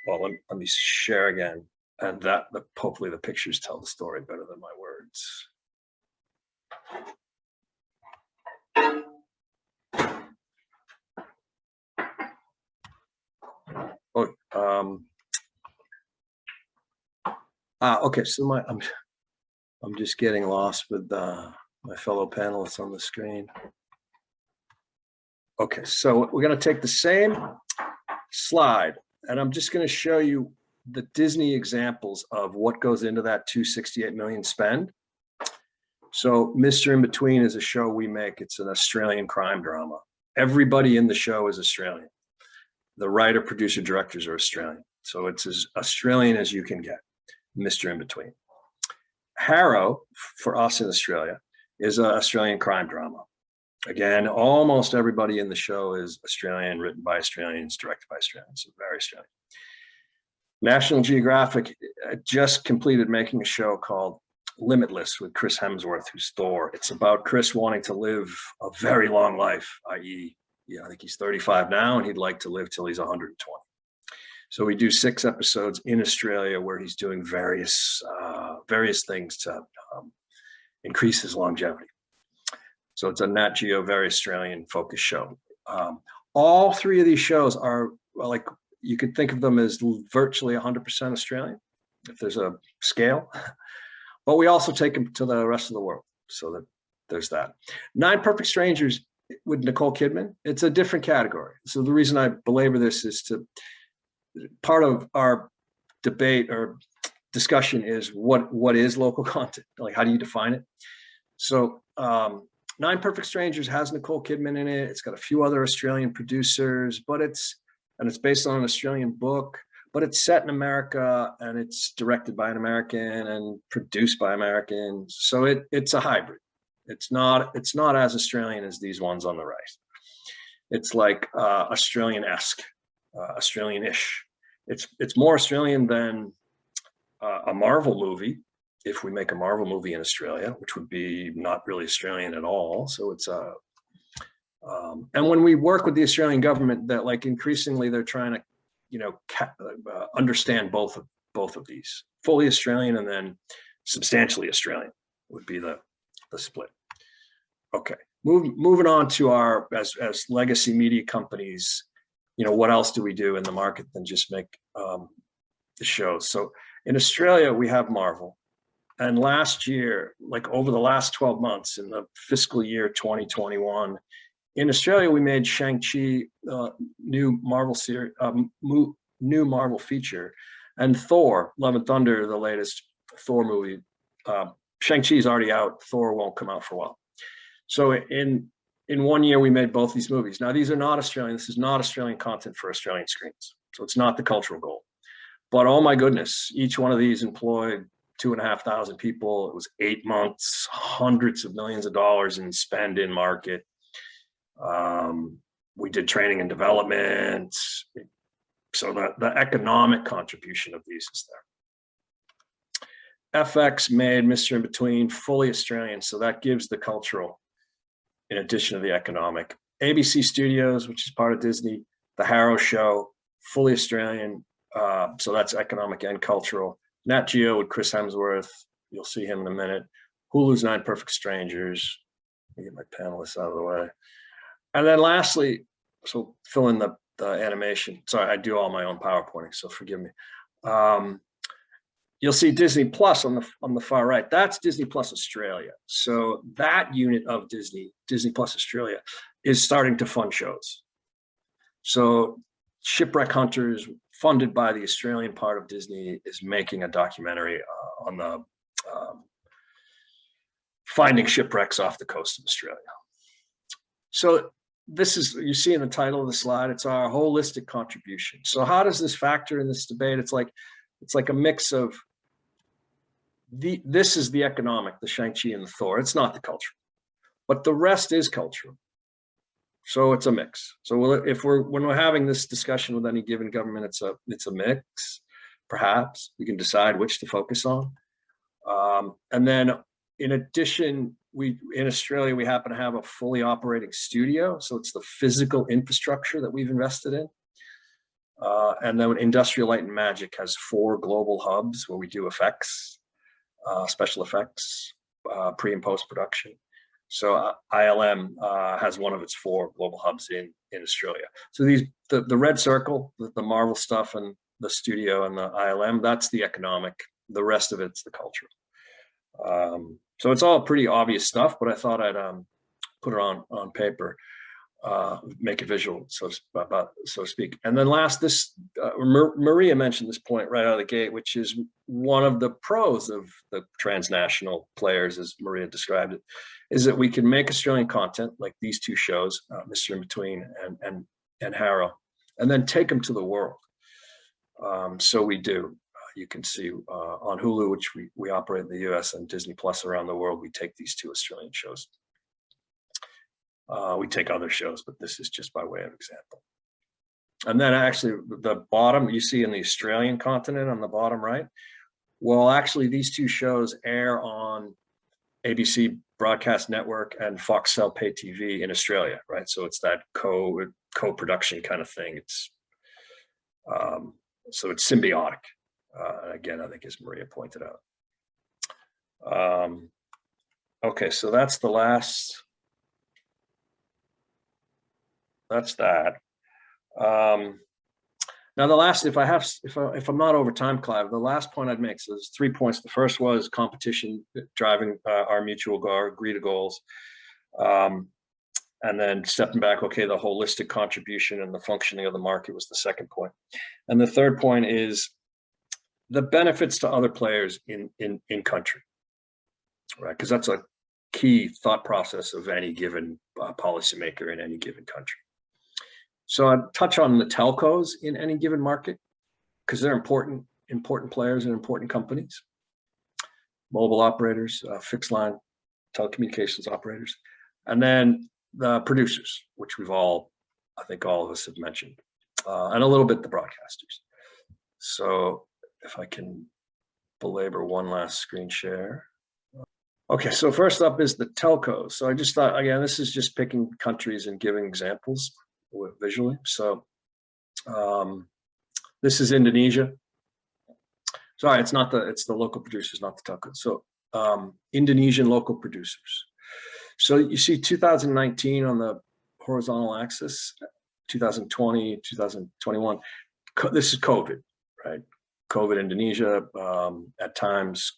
well, let me share again, and hopefully the pictures tell the story better than my words. Okay, so I'm just getting lost with my fellow panelists on the screen. Okay, so we're going to take the same slide, and I'm just going to show you the Disney examples of what goes into that 268 million spend. So Mr. In Between is a show we make. It's an Australian crime drama. Everybody in the show is Australian. The writer, producer, directors are Australian. So it's as Australian as you can get, Mr. In Between. Harrow, for us in Australia, is an Australian crime drama. Again, almost everybody in the show is Australian, written by Australians, directed by Australians, so very Australian. National Geographic just completed making a show called Limitless with Chris Hemsworth, who's Thor. It's about Chris wanting to live a very long life, i.e., I think he's 35 now, and he'd like to live till he's 120. So we do 6 episodes in Australia where he's doing various things to increase his longevity. So it's a Nat Geo, very Australian focused show. All 3 of these shows are, well, like, you could think of them as virtually 100% Australian, if there's a scale. But we also take them to the rest of the world. So that there's that. 9 Perfect Strangers with Nicole Kidman, it's a different category. So the reason I belabor this is part of our debate or discussion is what is local content? Like, how do you define it? So 9 Perfect Strangers has Nicole Kidman in it. It's got a few other Australian producers, but it's based on an Australian book, but it's set in America, and it's directed by an American and produced by Americans. So it's a hybrid. It's not as Australian as these ones on the right. It's like Australian-esque, Australian-ish. It's more Australian than a Marvel movie, if we make a Marvel movie in Australia, which would be not really Australian at all. So it's and when we work with the Australian government, that like increasingly they're trying to, understand both of these. Fully Australian and then substantially Australian would be the split. Okay, moving on to our as legacy media companies. What else do we do in the market than just make the shows? So in Australia we have Marvel, and last year, like over the last 12 months in the fiscal year 2021. In Australia, we made Shang-Chi, new Marvel series, new Marvel feature, and Thor: Love and Thunder, the latest Thor movie. Shang-Chi is already out. Thor won't come out for a while. So in 1 year, we made both these movies. Now, these are not Australian. This is not Australian content for Australian screens. So it's not the cultural goal. But oh my goodness, each one of these employed 2,500 people. It was 8 months, hundreds of millions of dollars in spend in market. We did training and development. So the economic contribution of these is there. FX made Mr. In Between fully Australian. So that gives the cultural in addition to the economic. ABC Studios, which is part of Disney, The Harrow Show, fully Australian. So that's economic and cultural. Nat Geo with Chris Hemsworth. You'll see him in a minute. Hulu's 9 Perfect Strangers. Let me get my panelists out of the way. And then lastly, so fill in the animation. Sorry, I do all my own PowerPointing, so forgive me. You'll see Disney Plus on the far right. That's Disney Plus Australia. So that unit of Disney Plus Australia, is starting to fund shows. So Shipwreck Hunters, funded by the Australian part of Disney, is making a documentary on the finding shipwrecks off the coast of Australia. So this is, you see in the title of the slide, it's our holistic contribution. So how does this factor in this debate? It's like a mix of this is the economic, the Shang-Chi and the Thor. It's not the cultural, but the rest is cultural. So it's a mix. So when we're having this discussion with any given government, it's a mix. Perhaps we can decide which to focus on. And then in addition, in Australia, we happen to have a fully operating studio. So it's the physical infrastructure that we've invested in. And then Industrial Light and Magic has 4 global hubs where we do effects, special effects, pre and post production. So ILM has one of its 4 global hubs in Australia. So the red circle, the Marvel stuff and the studio and the ILM, that's the economic. The rest of it's the cultural. So it's all pretty obvious stuff, but I thought I'd put it on paper, make it visual, so to speak. And then last, Maria mentioned this point right out of the gate, which is one of the pros of the transnational players, as Maria described it, is that we can make Australian content like these 2 shows, Mr. In Between and Harrow, and then take them to the world. So we do. You can see on Hulu, which we operate in the US, and Disney Plus around the world, we take these 2 Australian shows. We take other shows, but this is just by way of example. And then actually the bottom, you see in the Australian continent on the bottom right, well, actually these two shows air on ABC Broadcast Network and Foxtel Pay TV in Australia, right? So it's that co-production kind of thing. It's so it's symbiotic. Again, I think as Maria pointed out. Okay, so that's the last. That's that. Now the last, if I'm not over time, Clive, the last point I'd make, so there's 3 points. The first was competition driving our mutual agree to goals. And then stepping back, okay, the holistic contribution and the functioning of the market was the second point. And the third point is the benefits to other players in country, right? Because that's a key thought process of any given policymaker in any given country. So I'd touch on the telcos in any given market because they're important players and important companies. Mobile operators, fixed line telecommunications operators, and then the producers, which I think all of us have mentioned, and a little bit the broadcasters. So if I can belabor one last screen share. Okay, so first up is the telcos. So I just thought, again, this is just picking countries and giving examples visually. So this is Indonesia. Sorry, it's the local producers, not the telcos. So Indonesian local producers. So you see 2019 on the horizontal axis, 2020, 2021. This is COVID, right? COVID Indonesia, at times,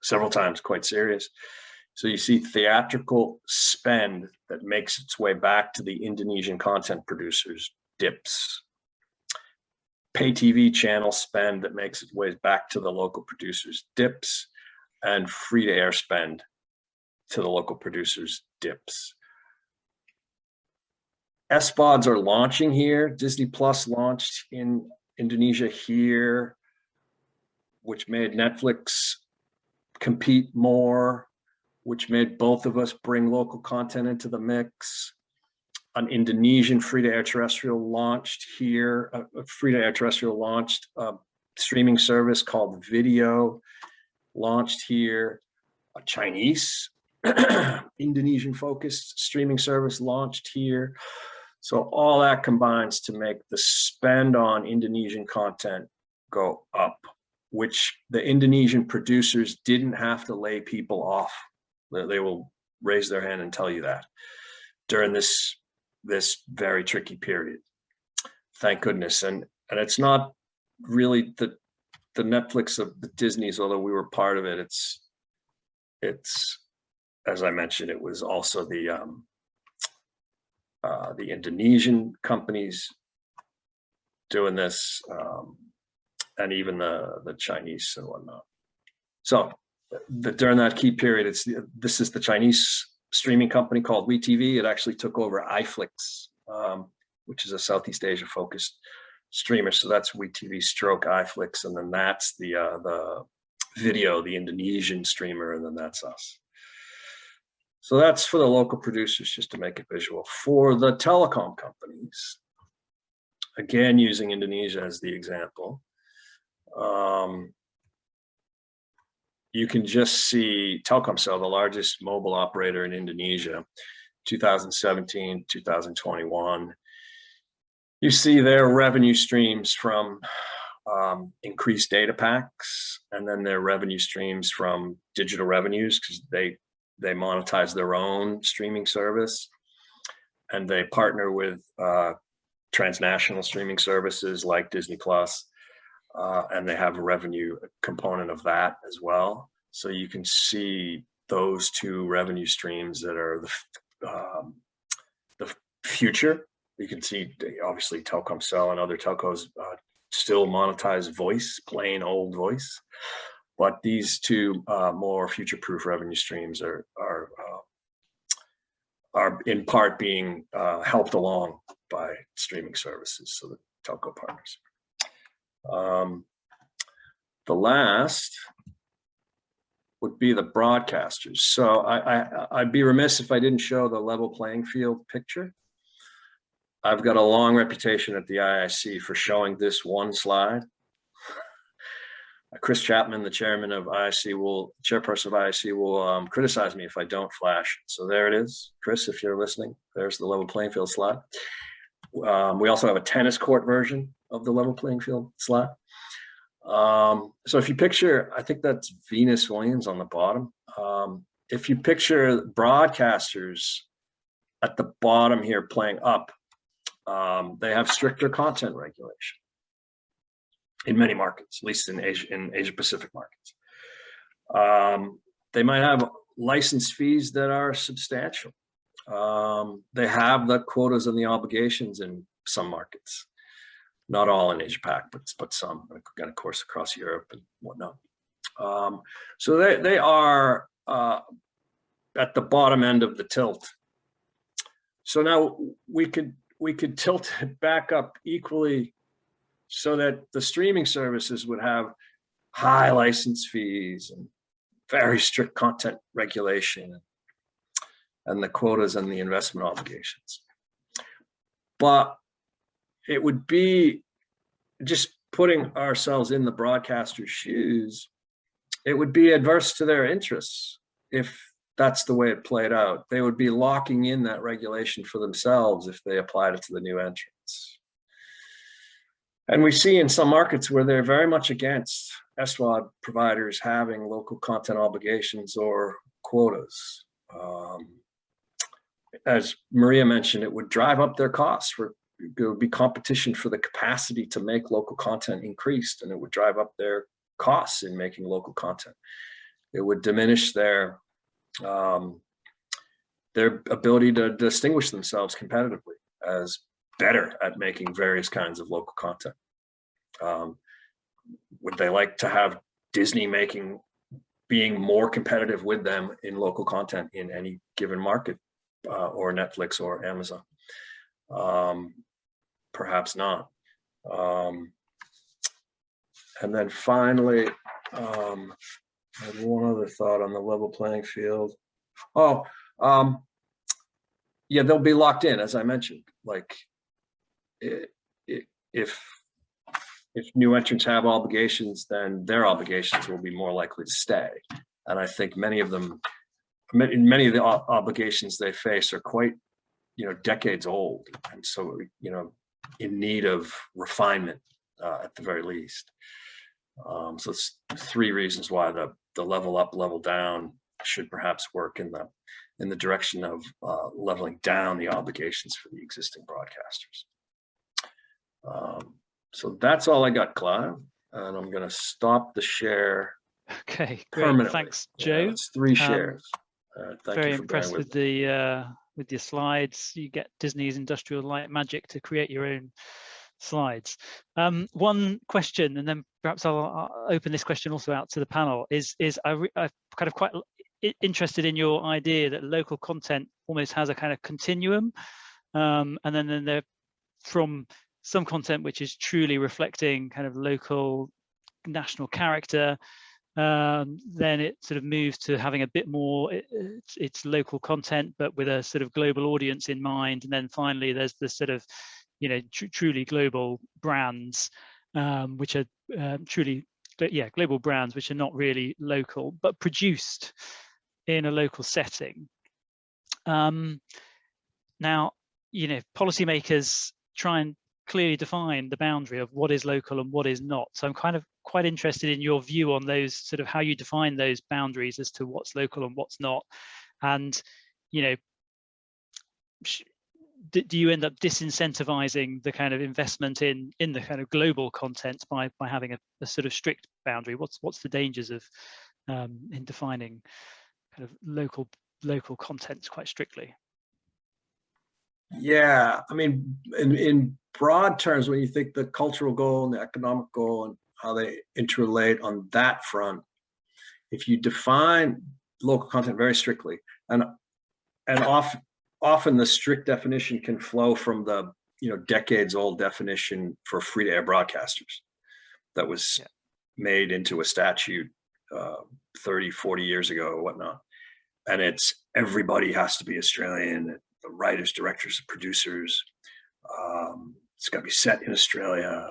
several times quite serious. So you see theatrical spend that makes its way back to the Indonesian content producers dips. Pay TV channel spend that makes its way back to the local producers dips, and free to air spend to the local producers dips. SVODs are launching here. Disney Plus launched in Indonesia here, which made Netflix compete more, which made both of us bring local content into the mix. An Indonesian free-to-air terrestrial launched here, a free-to-air terrestrial launched streaming service called Video launched here. A Chinese Indonesian-focused streaming service launched here. So all that combines to make the spend on Indonesian content go up, which the Indonesian producers didn't have to lay people off. They will raise their hand and tell you that during this very tricky period. Thank goodness. And it's not really the Netflix of the Disneys, although we were part of it. It's as I mentioned, it was also the Indonesian companies doing this, and even the Chinese and whatnot. So during that key period, this is the Chinese streaming company called WeTV. It actually took over iFlix, which is a Southeast Asia focused streamer. So that's WeTV stroke iFlix, and then that's the Video, the Indonesian streamer, and then that's us. So that's for the local producers, just to make it visual. For the telecom companies, again, using Indonesia as the example, you can just see Telkomsel, the largest mobile operator in Indonesia, 2017, 2021. You see their revenue streams from increased data packs, and then their revenue streams from digital revenues, because they monetize their own streaming service, and they partner with transnational streaming services like Disney Plus, and they have a revenue component of that as well. So you can see those two revenue streams that are the future. You can see obviously Telkomsel and other telcos still monetize voice, plain old voice, but these two more future-proof revenue streams are in part being helped along by streaming services, so the telco partners. The last would be the broadcasters. So I'd be remiss if I didn't show the level playing field picture. I've got a long reputation at the IIC for showing this one slide. Chris Chapman, the chairman of IIC, chairperson of IIC, will criticize me if I don't flash. So there it is. Chris, if you're listening, there's the level playing field slide. We also have a tennis court version of the level playing field slide. So if you picture, I think that's Venus Williams on the bottom. If you picture broadcasters at the bottom here playing up, they have stricter content regulation in many markets, at least in Asia Pacific markets. They might have license fees that are substantial. They have the quotas and the obligations in some markets, not all in Asia Pac, but some, and of course across Europe and whatnot. So they are at the bottom end of the tilt. So now we could tilt it back up equally, so that the streaming services would have high license fees and very strict content regulation and the quotas and the investment obligations. But it would be just putting ourselves in the broadcaster's shoes. It would be adverse to their interests if that's the way it played out. They would be locking in that regulation for themselves if they applied it to the new entrants. And we see in some markets where they're very much against SVOD providers having local content obligations or quotas. As Maria mentioned, it would drive up their costs. There would be competition for the capacity to make local content increased, and it would drive up their costs in making local content. It would diminish their ability to distinguish themselves competitively as better at making various kinds of local content. Would they like to have Disney being more competitive with them in local content in any given market, or Netflix or Amazon? Perhaps not. And then finally, I have one other thought on the level playing field. Yeah, they'll be locked in, as I mentioned. Like, if new entrants have obligations, then their obligations will be more likely to stay. And I think many of the obligations they face are quite, decades old, and so in need of refinement at the very least. So it's three reasons why the level up, level down should perhaps work in the direction of leveling down the obligations for the existing broadcasters. So that's all I got, Clive, and I'm going to stop the share. Okay, great. Thanks, Joe. Yeah, it's 3 shares. Thank very you for impressed with your slides. You get Disney's industrial light magic to create your own slides. One question, and then perhaps I'll open this question also out to the panel, is I'm kind of quite interested in your idea that local content almost has a kind of continuum, and then there from some content which is truly reflecting kind of local national character, then it sort of moves to having a bit more it's local content but with a sort of global audience in mind, and then finally there's the sort of truly global brands, which are truly global brands which are not really local but produced in a local setting. Now policymakers try and clearly define the boundary of what is local and what is not. So I'm kind of quite interested in your view on those, sort of how you define those boundaries as to what's local and what's not. And, do you end up disincentivizing the kind of investment in the kind of global content by having a sort of strict boundary? What's the dangers of in defining kind of local content quite strictly? Yeah, I mean, in broad terms, when you think the cultural goal and the economic goal and how they interrelate on that front, if you define local content very strictly, and often the strict definition can flow from the decades old definition for free-to-air broadcasters that was made into a statute 30, 40 years ago or whatnot. And it's everybody has to be Australian, the writers, directors, producers. It's got to be set in Australia,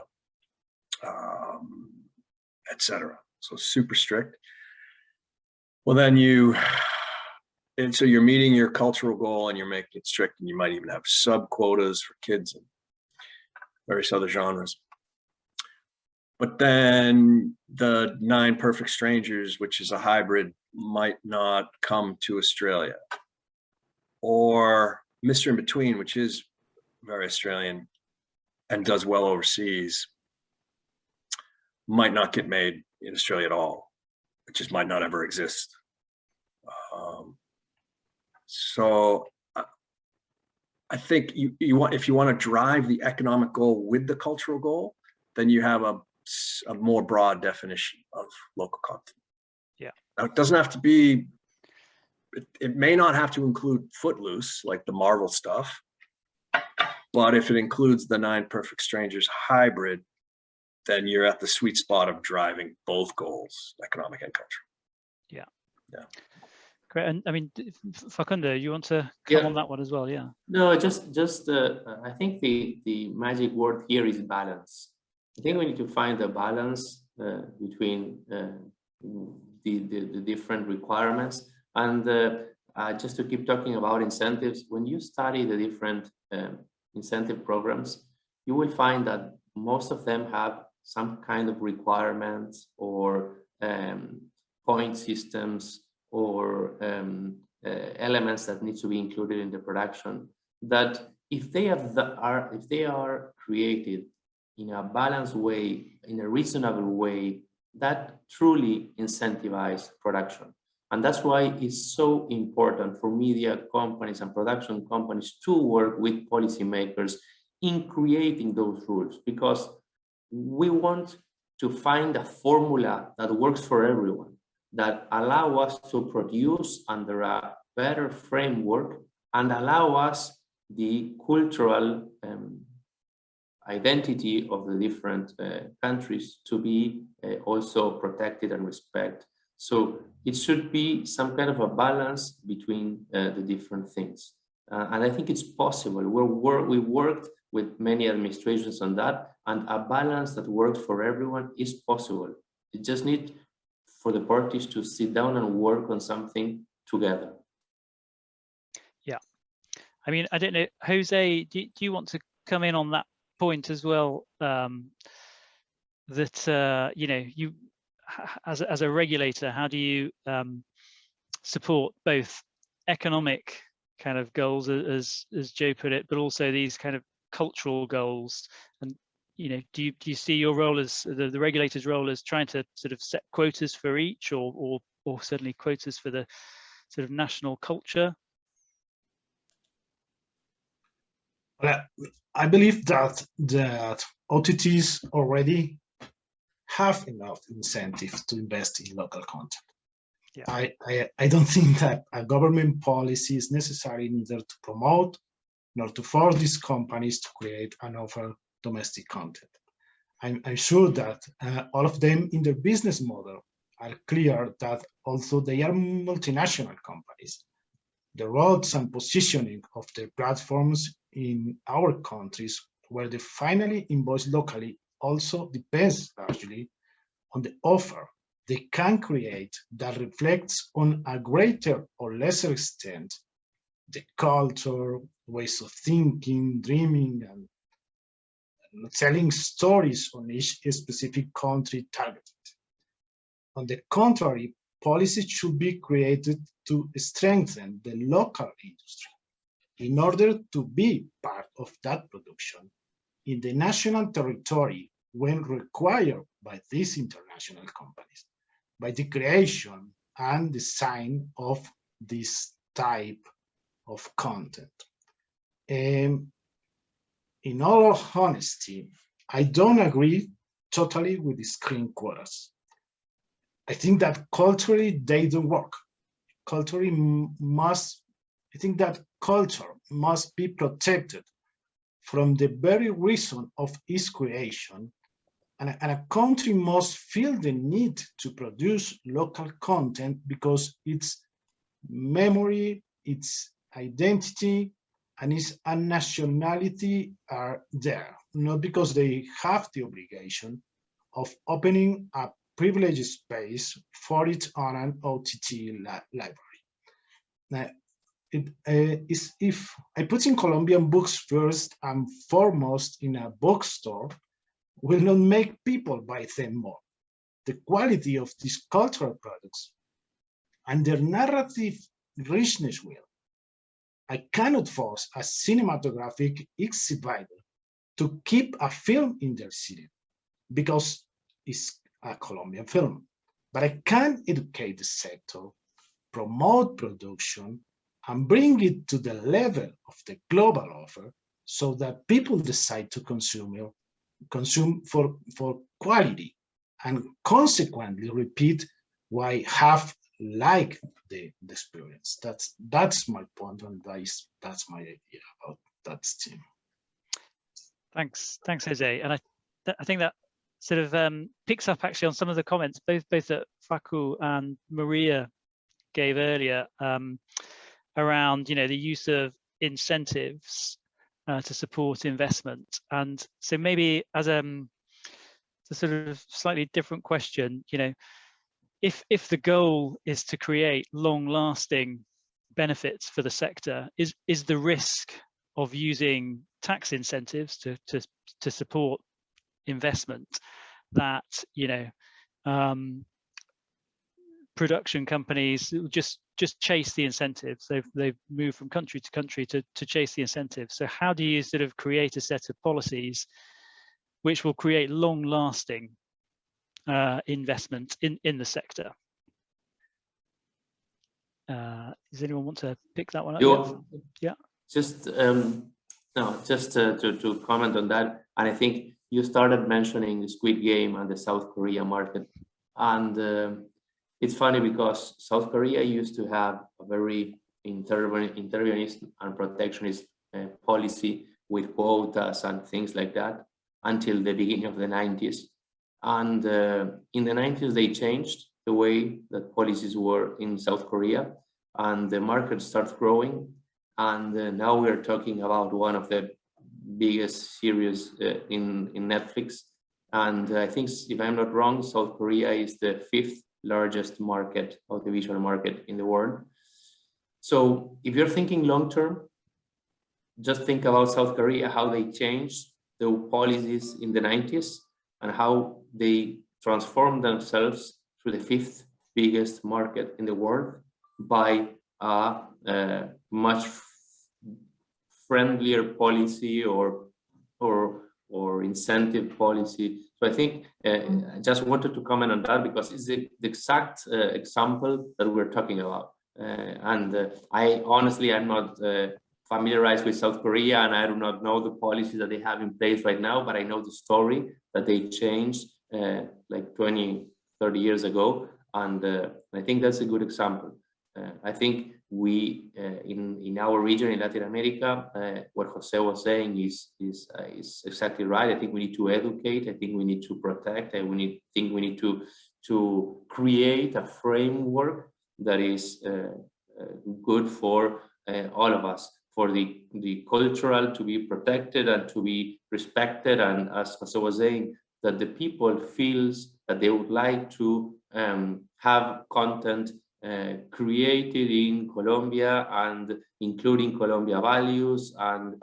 etc. So super strict. Well, then so you're meeting your cultural goal and you're making it strict, and you might even have sub quotas for kids and various other genres. But then the 9 Perfect Strangers, which is a hybrid, might not come to Australia. Or Mr. In Between, which is very Australian and does well overseas, might not get made in Australia at all. It just might not ever exist. So I think if you want to drive the economic goal with the cultural goal, then you have a more broad definition of local content. Yeah. Now, it doesn't have to be, it may not have to include Footloose, like the Marvel stuff, but if it includes the 9 Perfect Strangers hybrid, then you're at the sweet spot of driving both goals, economic and cultural. Yeah. Yeah. Great. And I mean, Facundo, you want to come on that one as well? Yeah. No, just I think the magic word here is balance. I think we need to find a balance between the different requirements. And just to keep talking about incentives, when you study the different incentive programs, you will find that most of them have some kind of requirements or point systems or elements that need to be included in the production, that if they are created in a balanced way, in a reasonable way, that truly incentivize production. And that's why it's so important for media companies and production companies to work with policymakers in creating those rules, because we want to find a formula that works for everyone, that allow us to produce under a better framework and allow us the cultural identity of the different countries to be also protected and respected. So it should be some kind of a balance between the different things. And I think it's possible. We worked with many administrations on that, and a balance that works for everyone is possible. It just needs for the parties to sit down and work on something together. Yeah. I mean, I don't know, Jose, do you want to come in on that point as well? That, you know, you, as a regulator, how do you support both economic kind of goals, as Joe put it, but also these kind of cultural goals? And, you know, do you see your role as the regulator's role as trying to sort of set quotas for each, or certainly quotas for the sort of national culture? Well, I believe that OTTs already have enough incentive to invest in local content. Yeah. I don't think that a government policy is necessary neither to promote nor to force these companies to create and offer domestic content. I'm sure that all of them in their business model are clear that although they are multinational companies, the roles and positioning of their platforms in our countries, where they finally invoice locally, also depends largely on the offer they can create that reflects on a greater or lesser extent the culture, ways of thinking, dreaming, and telling stories on each specific country targeted. On the contrary, policies should be created to strengthen the local industry in order to be part of that production in the national territory when required by these international companies, by the creation and design of this type of content. In all honesty, I don't agree totally with the screen quotas. I think that culturally they don't work. I think that culture must be protected from the very reason of its creation And a country must feel the need to produce local content because its memory, its identity, and its nationality are there, not because they have the obligation of opening a privileged space for it on an OTT library. Now, if I put in Colombian books first and foremost in a bookstore, will not make people buy them more. The quality of these cultural products and their narrative richness will. I cannot force a cinematographic exhibitor to keep a film in their city because it's a Colombian film. But I can educate the sector, promote production, and bring it to the level of the global offer so that people decide to consume for quality and consequently repeat why have liked the experience. That's my point, and that's my idea about that theme. Thanks, Jose. And I think that sort of picks up actually on some of the comments both that Facu and Maria gave earlier around the use of incentives to support investment. And so maybe as a sort of slightly different question, if the goal is to create long-lasting benefits for the sector, is the risk of using tax incentives to support investment that production companies just chase the incentives? They've moved from country to country to chase the incentives. So how do you sort of create a set of policies which will create long-lasting investment in the sector? Does anyone want to pick that one up? Yeah. Just to comment on that, and I think you started mentioning the Squid Game and the South Korea market, and it's funny because South Korea used to have a very interventionist and protectionist policy with quotas and things like that until the beginning of the 90s. And in the 90s, they changed the way that policies were in South Korea, and the market starts growing. And now we're talking about one of the biggest series in Netflix. And I think, if I'm not wrong, South Korea is the 5th largest market, audiovisual market in the world. So if you're thinking long term, just think about South Korea, how they changed the policies in the 90s and how they transformed themselves to the 5th biggest market in the world by a much friendlier policy or incentive policy. So I think I just wanted to comment on that because it's the exact example that we're talking about. I honestly am not familiarized with South Korea, and I do not know the policies that they have in place right now, but I know the story that they changed like 20, 30 years ago. And I think that's a good example. I think we, in our region, in Latin America, what Jose was saying is exactly right. I think we need to educate. I think we need to protect. And we need to create a framework that is good for all of us, for the cultural to be protected and to be respected. And as Jose was saying, that the people feels that they would like to have content created in Colombia and including Colombia values and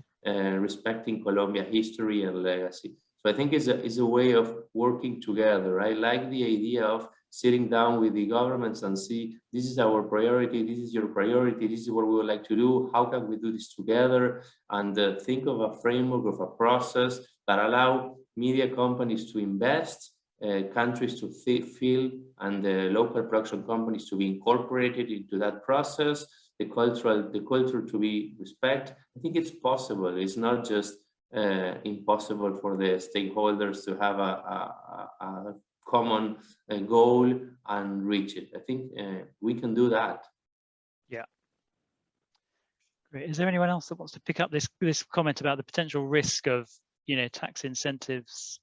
respecting Colombia history and legacy. So I think it's a way of working together. I like the idea of sitting down with the governments and see, this is our priority, this is your priority, this is what we would like to do, how can we do this together? And think of a framework, of a process that allow media companies to invest, countries to feel, and the local production companies to be incorporated into that process, the culture to be respected. I think it's possible. It's not just impossible for the stakeholders to have a common goal and reach it. I think we can do that. Yeah. Great. Is there anyone else that wants to pick up this comment about the potential risk of tax incentives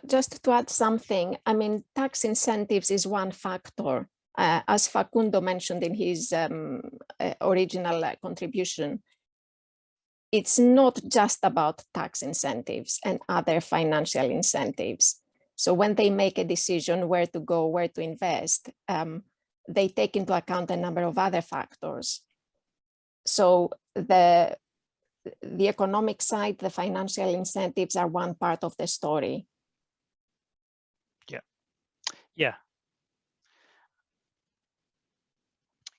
Just to add something, I mean, tax incentives is one factor, as Facundo mentioned in his original contribution. It's not just about tax incentives and other financial incentives. So when they make a decision where to go, where to invest, they take into account a number of other factors. So the economic side, the financial incentives are one part of the story. Yeah.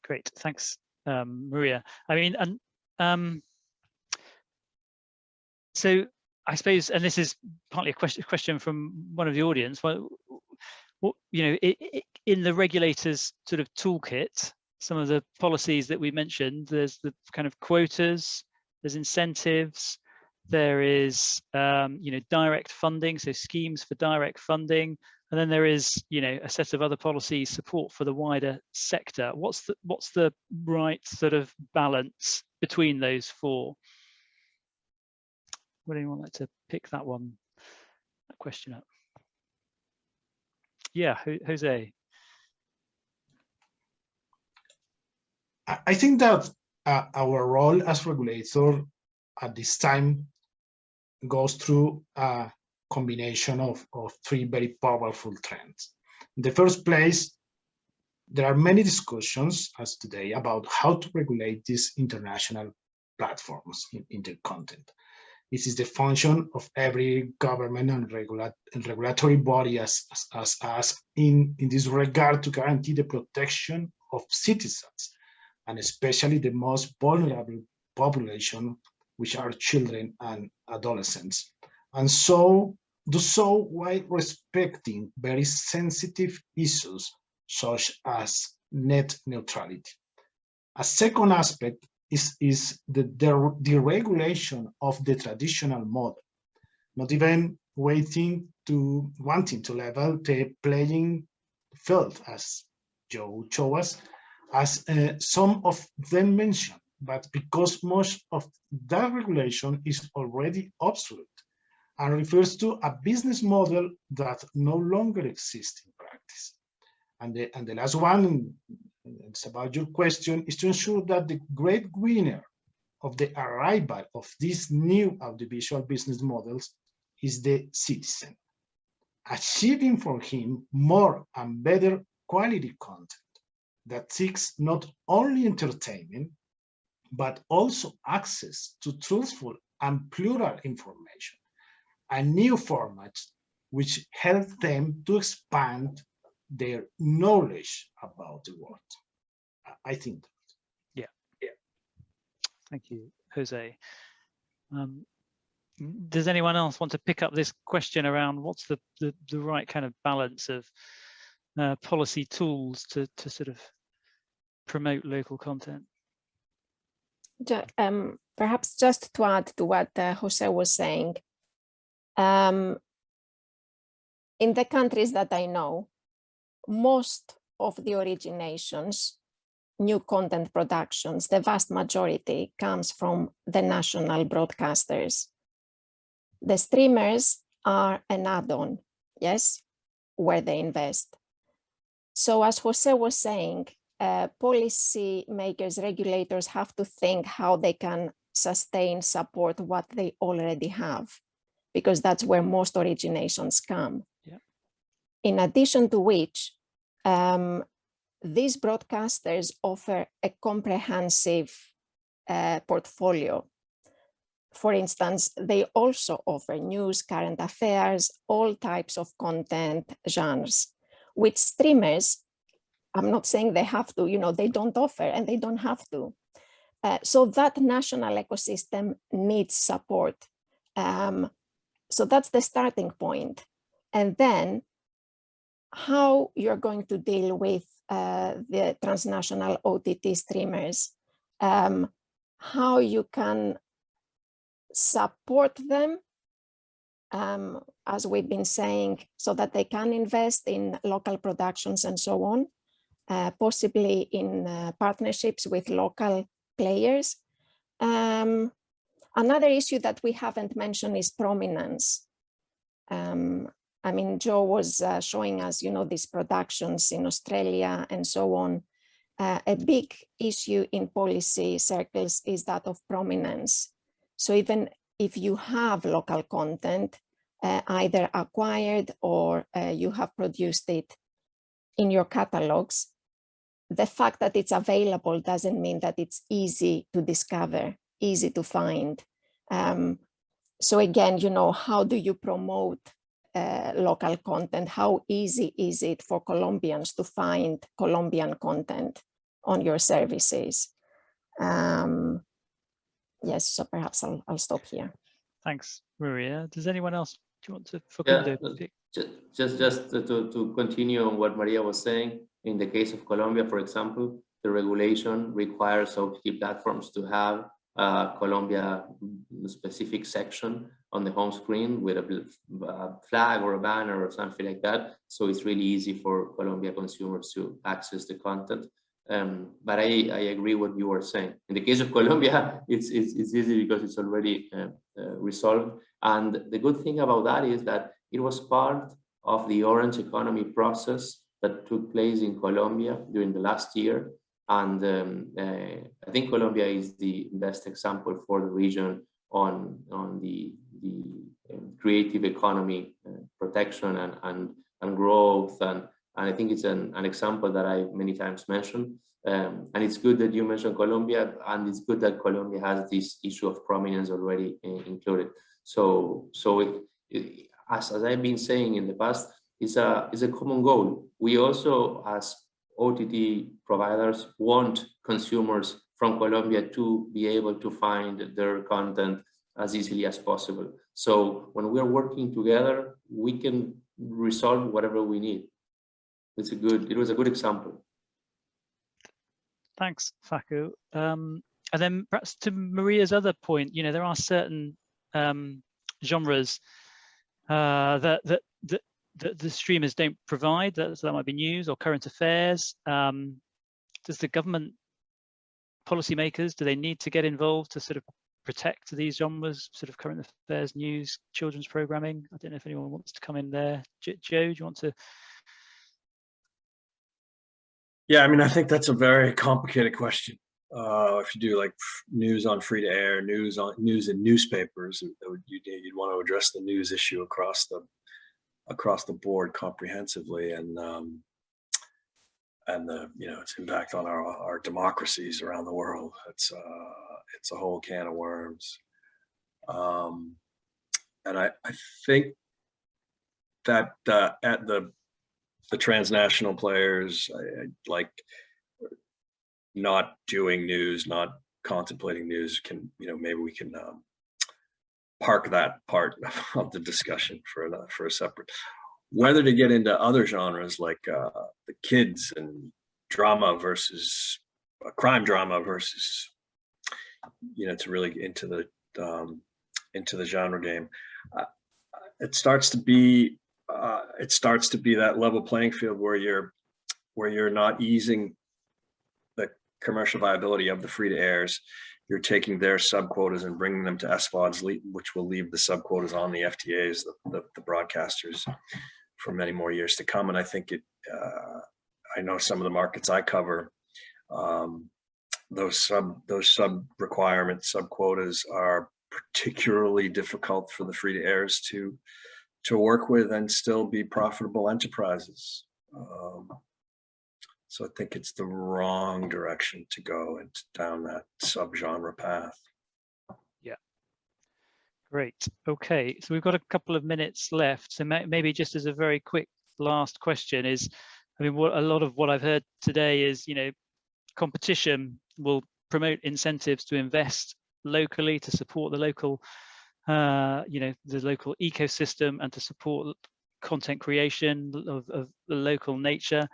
Great, thanks, Maria. I mean, and so I suppose, and this is partly a question from one of the audience. Well, you know, in the regulators' sort of toolkit, some of the policies that we mentioned, there's the kind of quotas, there's incentives, there is you know, direct funding, so schemes for direct funding, and then there is, you know, a set of other policies, support for the wider sector. What's the right sort of balance between those four? Would anyone like to pick that question up? Yeah, Jose. I think that our role as regulator at this time goes through a combination of three very powerful trends. In the first place, there are many discussions as today about how to regulate these international platforms in their content. This is the function of every government and regulatory body as in this regard, to guarantee the protection of citizens, and especially the most vulnerable population, which are children and adolescents. And so do so while respecting very sensitive issues such as net neutrality. A second aspect is the deregulation of the traditional model, not even wanting to level the playing field, as Joe showed us, as some of them mentioned, but because most of that regulation is already obsolete and refers to a business model that no longer exists in practice. And the last one, it's about your question, is to ensure that the great winner of the arrival of these new audiovisual business models is the citizen, achieving for him more and better quality content that seeks not only entertainment, but also access to truthful and plural information, and new formats which help them to expand their knowledge about the world. I think that. Yeah. Thank you, Jose. Does anyone else want to pick up this question around what's the right kind of balance of policy tools to sort of promote local content? Perhaps just to add to what Jose was saying, in the countries that I know, most of the originations, new content productions, the vast majority comes from the national broadcasters. The streamers are an add-on, yes, where they invest. So as Jose was saying, policy makers, regulators have to think how they can sustain, support what they already have, because that's where most originations come. Yeah. In addition to which, these broadcasters offer a comprehensive portfolio. For instance, they also offer news, current affairs, all types of content genres, which streamers, I'm not saying they have to, you know, they don't offer and they don't have to. So that national ecosystem needs support. So that's the starting point. And then how you're going to deal with the transnational OTT streamers, how you can support them, as we've been saying, so that they can invest in local productions and so on, possibly in partnerships with local players. Another issue that we haven't mentioned is prominence. I mean, Joe was showing us, these productions in Australia and so on. A big issue in policy circles is that of prominence. So even if you have local content, either acquired or you have produced it in your catalogs, the fact that it's available doesn't mean that it's easy to discover, easy to find. So again, how do you promote local content? How easy is it for Colombians to find Colombian content on your services? Yes, so perhaps I'll stop here. Thanks, Maria. Does anyone else, do you want to, just to continue on what Maria was saying, in the case of Colombia, for example, the regulation requires OTT platforms to have a Colombia specific section on the home screen with a flag or a banner or something like that. So it's really easy for Colombia consumers to access the content. But I agree what you were saying. In the case of Colombia, it's easy because it's already resolved. And the good thing about that is that it was part of the Orange economy process that took place in Colombia during the last year. And I think Colombia is the best example for the region on the creative economy protection and growth. And I think it's an example that I many times mentioned. And it's good that you mentioned Colombia, and it's good that Colombia has this issue of prominence already included. So as I've been saying in the past, is a common goal. We also, as OTT providers, want consumers from Colombia to be able to find their content as easily as possible. So when we're working together, we can resolve whatever we need. It was a good example. Thanks, Facu. And then perhaps to Maria's other point, there are certain genres that the streamers don't provide. So that might be news or current affairs. Does the government policymakers, do they need to get involved to sort of protect these genres, sort of current affairs, news, children's programming? I don't know if anyone wants to come in there. Joe, do you want to? Yeah, I mean, I think that's a very complicated question. If you do like news on free to air, news in newspapers, you'd want to address the news issue across the board comprehensively, and the its impact on our democracies around the world. It's a whole can of worms, and I think that at the transnational players, like not doing news, not contemplating news, maybe we can park that part of the discussion for a separate. Whether to get into other genres like the kids and drama versus crime drama versus to really into the genre game, it starts to be that level playing field where you're not easing the commercial viability of the free to airs. You're taking their sub quotas and bringing them to SVODs, which will leave the sub quotas on the FTAs, the broadcasters, for many more years to come. And I think I know some of the markets I cover, those sub requirements, sub quotas are particularly difficult for the free to airs to work with and still be profitable enterprises. So I think it's the wrong direction to go down that subgenre path. Yeah. Great. Okay, so we've got a couple of minutes left. So maybe just as a very quick last question is, a lot of what I've heard today is, competition will promote incentives to invest locally, to support the local, the local ecosystem, and to support content creation of the local nature.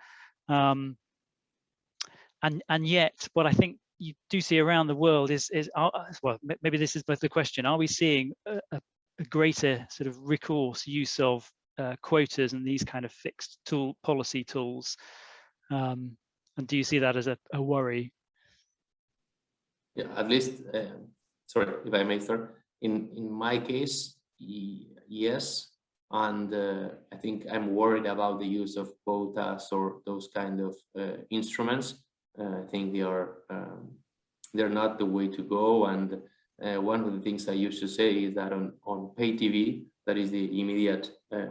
And yet, what I think you do see around the world is well, maybe this is both the question: are we seeing a greater sort of recourse use of quotas and these kind of fixed policy tools? And do you see that as a worry? Yeah, at least, sorry if I may start. In my case, yes, And I think I'm worried about the use of quotas or those kind of instruments. I think they're not the way to go. And one of the things I used to say is that on pay TV, that is the immediate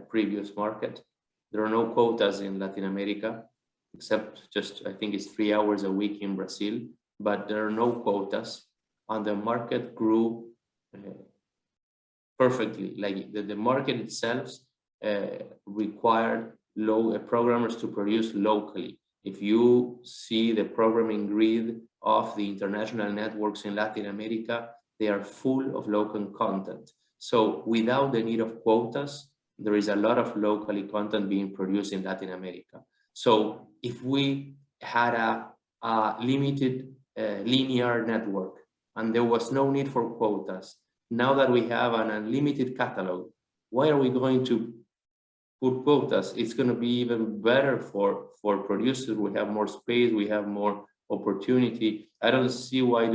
previous market, there are no quotas in Latin America, except just, I think it's 3 hours a week in Brazil, but there are no quotas, and the market grew perfectly. Like the market itself required programmers to produce locally. If you see the programming grid of the international networks in Latin America, they are full of local content. So without the need of quotas, there is a lot of locally content being produced in Latin America. So if we had a limited linear network and there was no need for quotas, now that we have an unlimited catalog, why are we going to put quotas? It's going to be even better for producers. We have more space, we have more opportunity. I don't see why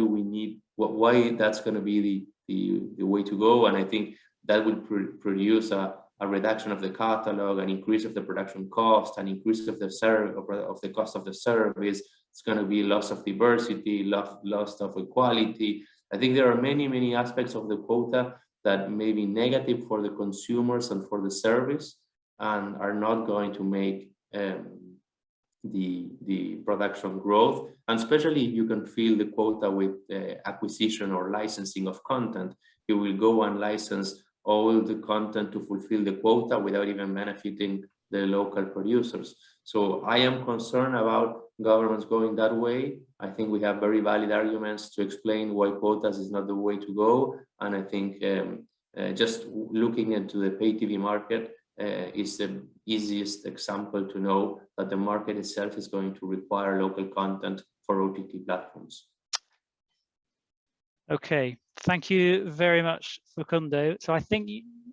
that's going to be the way to go. And I think that will produce a reduction of the catalog, an increase of the production cost, an increase of the cost of the service. It's going to be loss of diversity, loss of equality. I think there are many aspects of the quota that may be negative for the consumers and for the service, and are not going to make the production growth. And especially if you can fill the quota with acquisition or licensing of content, you will go and license all the content to fulfill the quota without even benefiting the local producers. So I am concerned about governments going that way. I think we have very valid arguments to explain why quotas is not the way to go. And I think just looking into the pay TV market is the easiest example to know that the market itself is going to require local content for OTT platforms. Okay, thank you very much, Facundo. So I think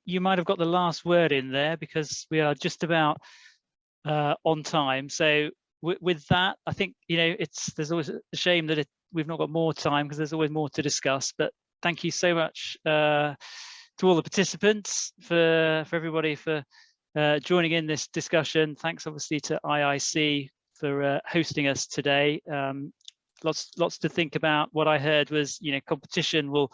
you might have got the last word in there, because we are just about on time. So with that, I think, there's always a shame that we've not got more time, because there's always more to discuss. But thank you so much to all the participants, for everybody for joining in this discussion. Thanks obviously to IIC for hosting us today. Lots to think about. What I heard was, competition will,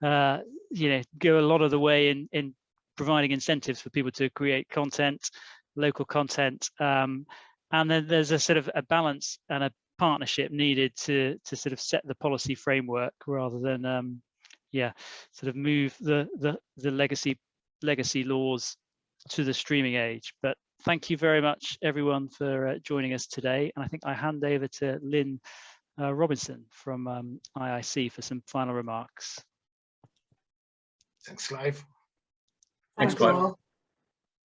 go a lot of the way in providing incentives for people to create content, local content, and then there's a sort of a balance and a partnership needed to sort of set the policy framework, rather than, sort of move the legacy laws to the streaming age. But thank you very much, everyone, for joining us today. And I think I hand over to Lynn Robinson from IIC for some final remarks. Thanks, Clive. Thanks, Clive. All.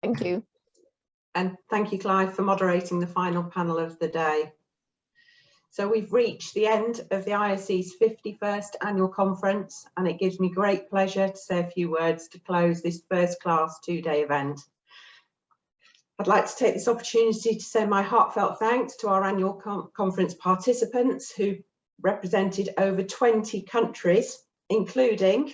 Thank you. And thank you, Clive, for moderating the final panel of the day. So we've reached the end of the IIC's 51st annual conference, and it gives me great pleasure to say a few words to close this first-class two-day event. I'd like to take this opportunity to send my heartfelt thanks to our annual conference participants, who represented over 20 countries, including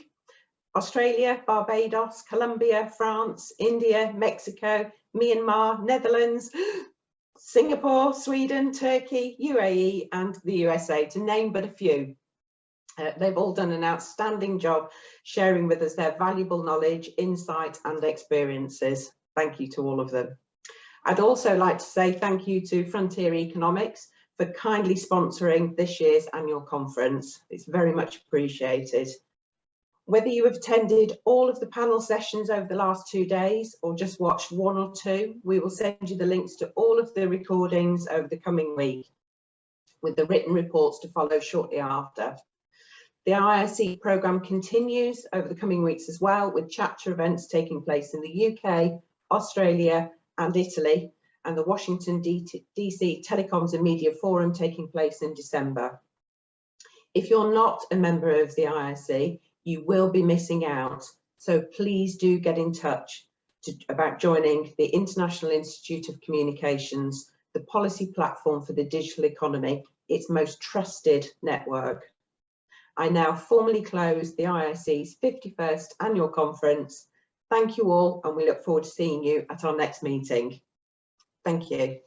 Australia, Barbados, Colombia, France, India, Mexico, Myanmar, Netherlands, Singapore, Sweden, Turkey, UAE, and the USA, to name but a few. They've all done an outstanding job sharing with us their valuable knowledge, insight, and experiences. Thank you to all of them. I'd also like to say thank you to Frontier Economics for kindly sponsoring this year's annual conference. It's very much appreciated. Whether you have attended all of the panel sessions over the last 2 days or just watched one or two, we will send you the links to all of the recordings over the coming week, with the written reports to follow shortly after. The IIC programme continues over the coming weeks as well, with chapter events taking place in the UK, Australia and Italy, and the Washington DC Telecoms and Media Forum taking place in December. If you're not a member of the IIC, you will be missing out. So please do get in touch about joining the International Institute of Communications, the policy platform for the digital economy, its most trusted network. I now formally close the IIC's 51st annual conference. Thank you all, and we look forward to seeing you at our next meeting. Thank you.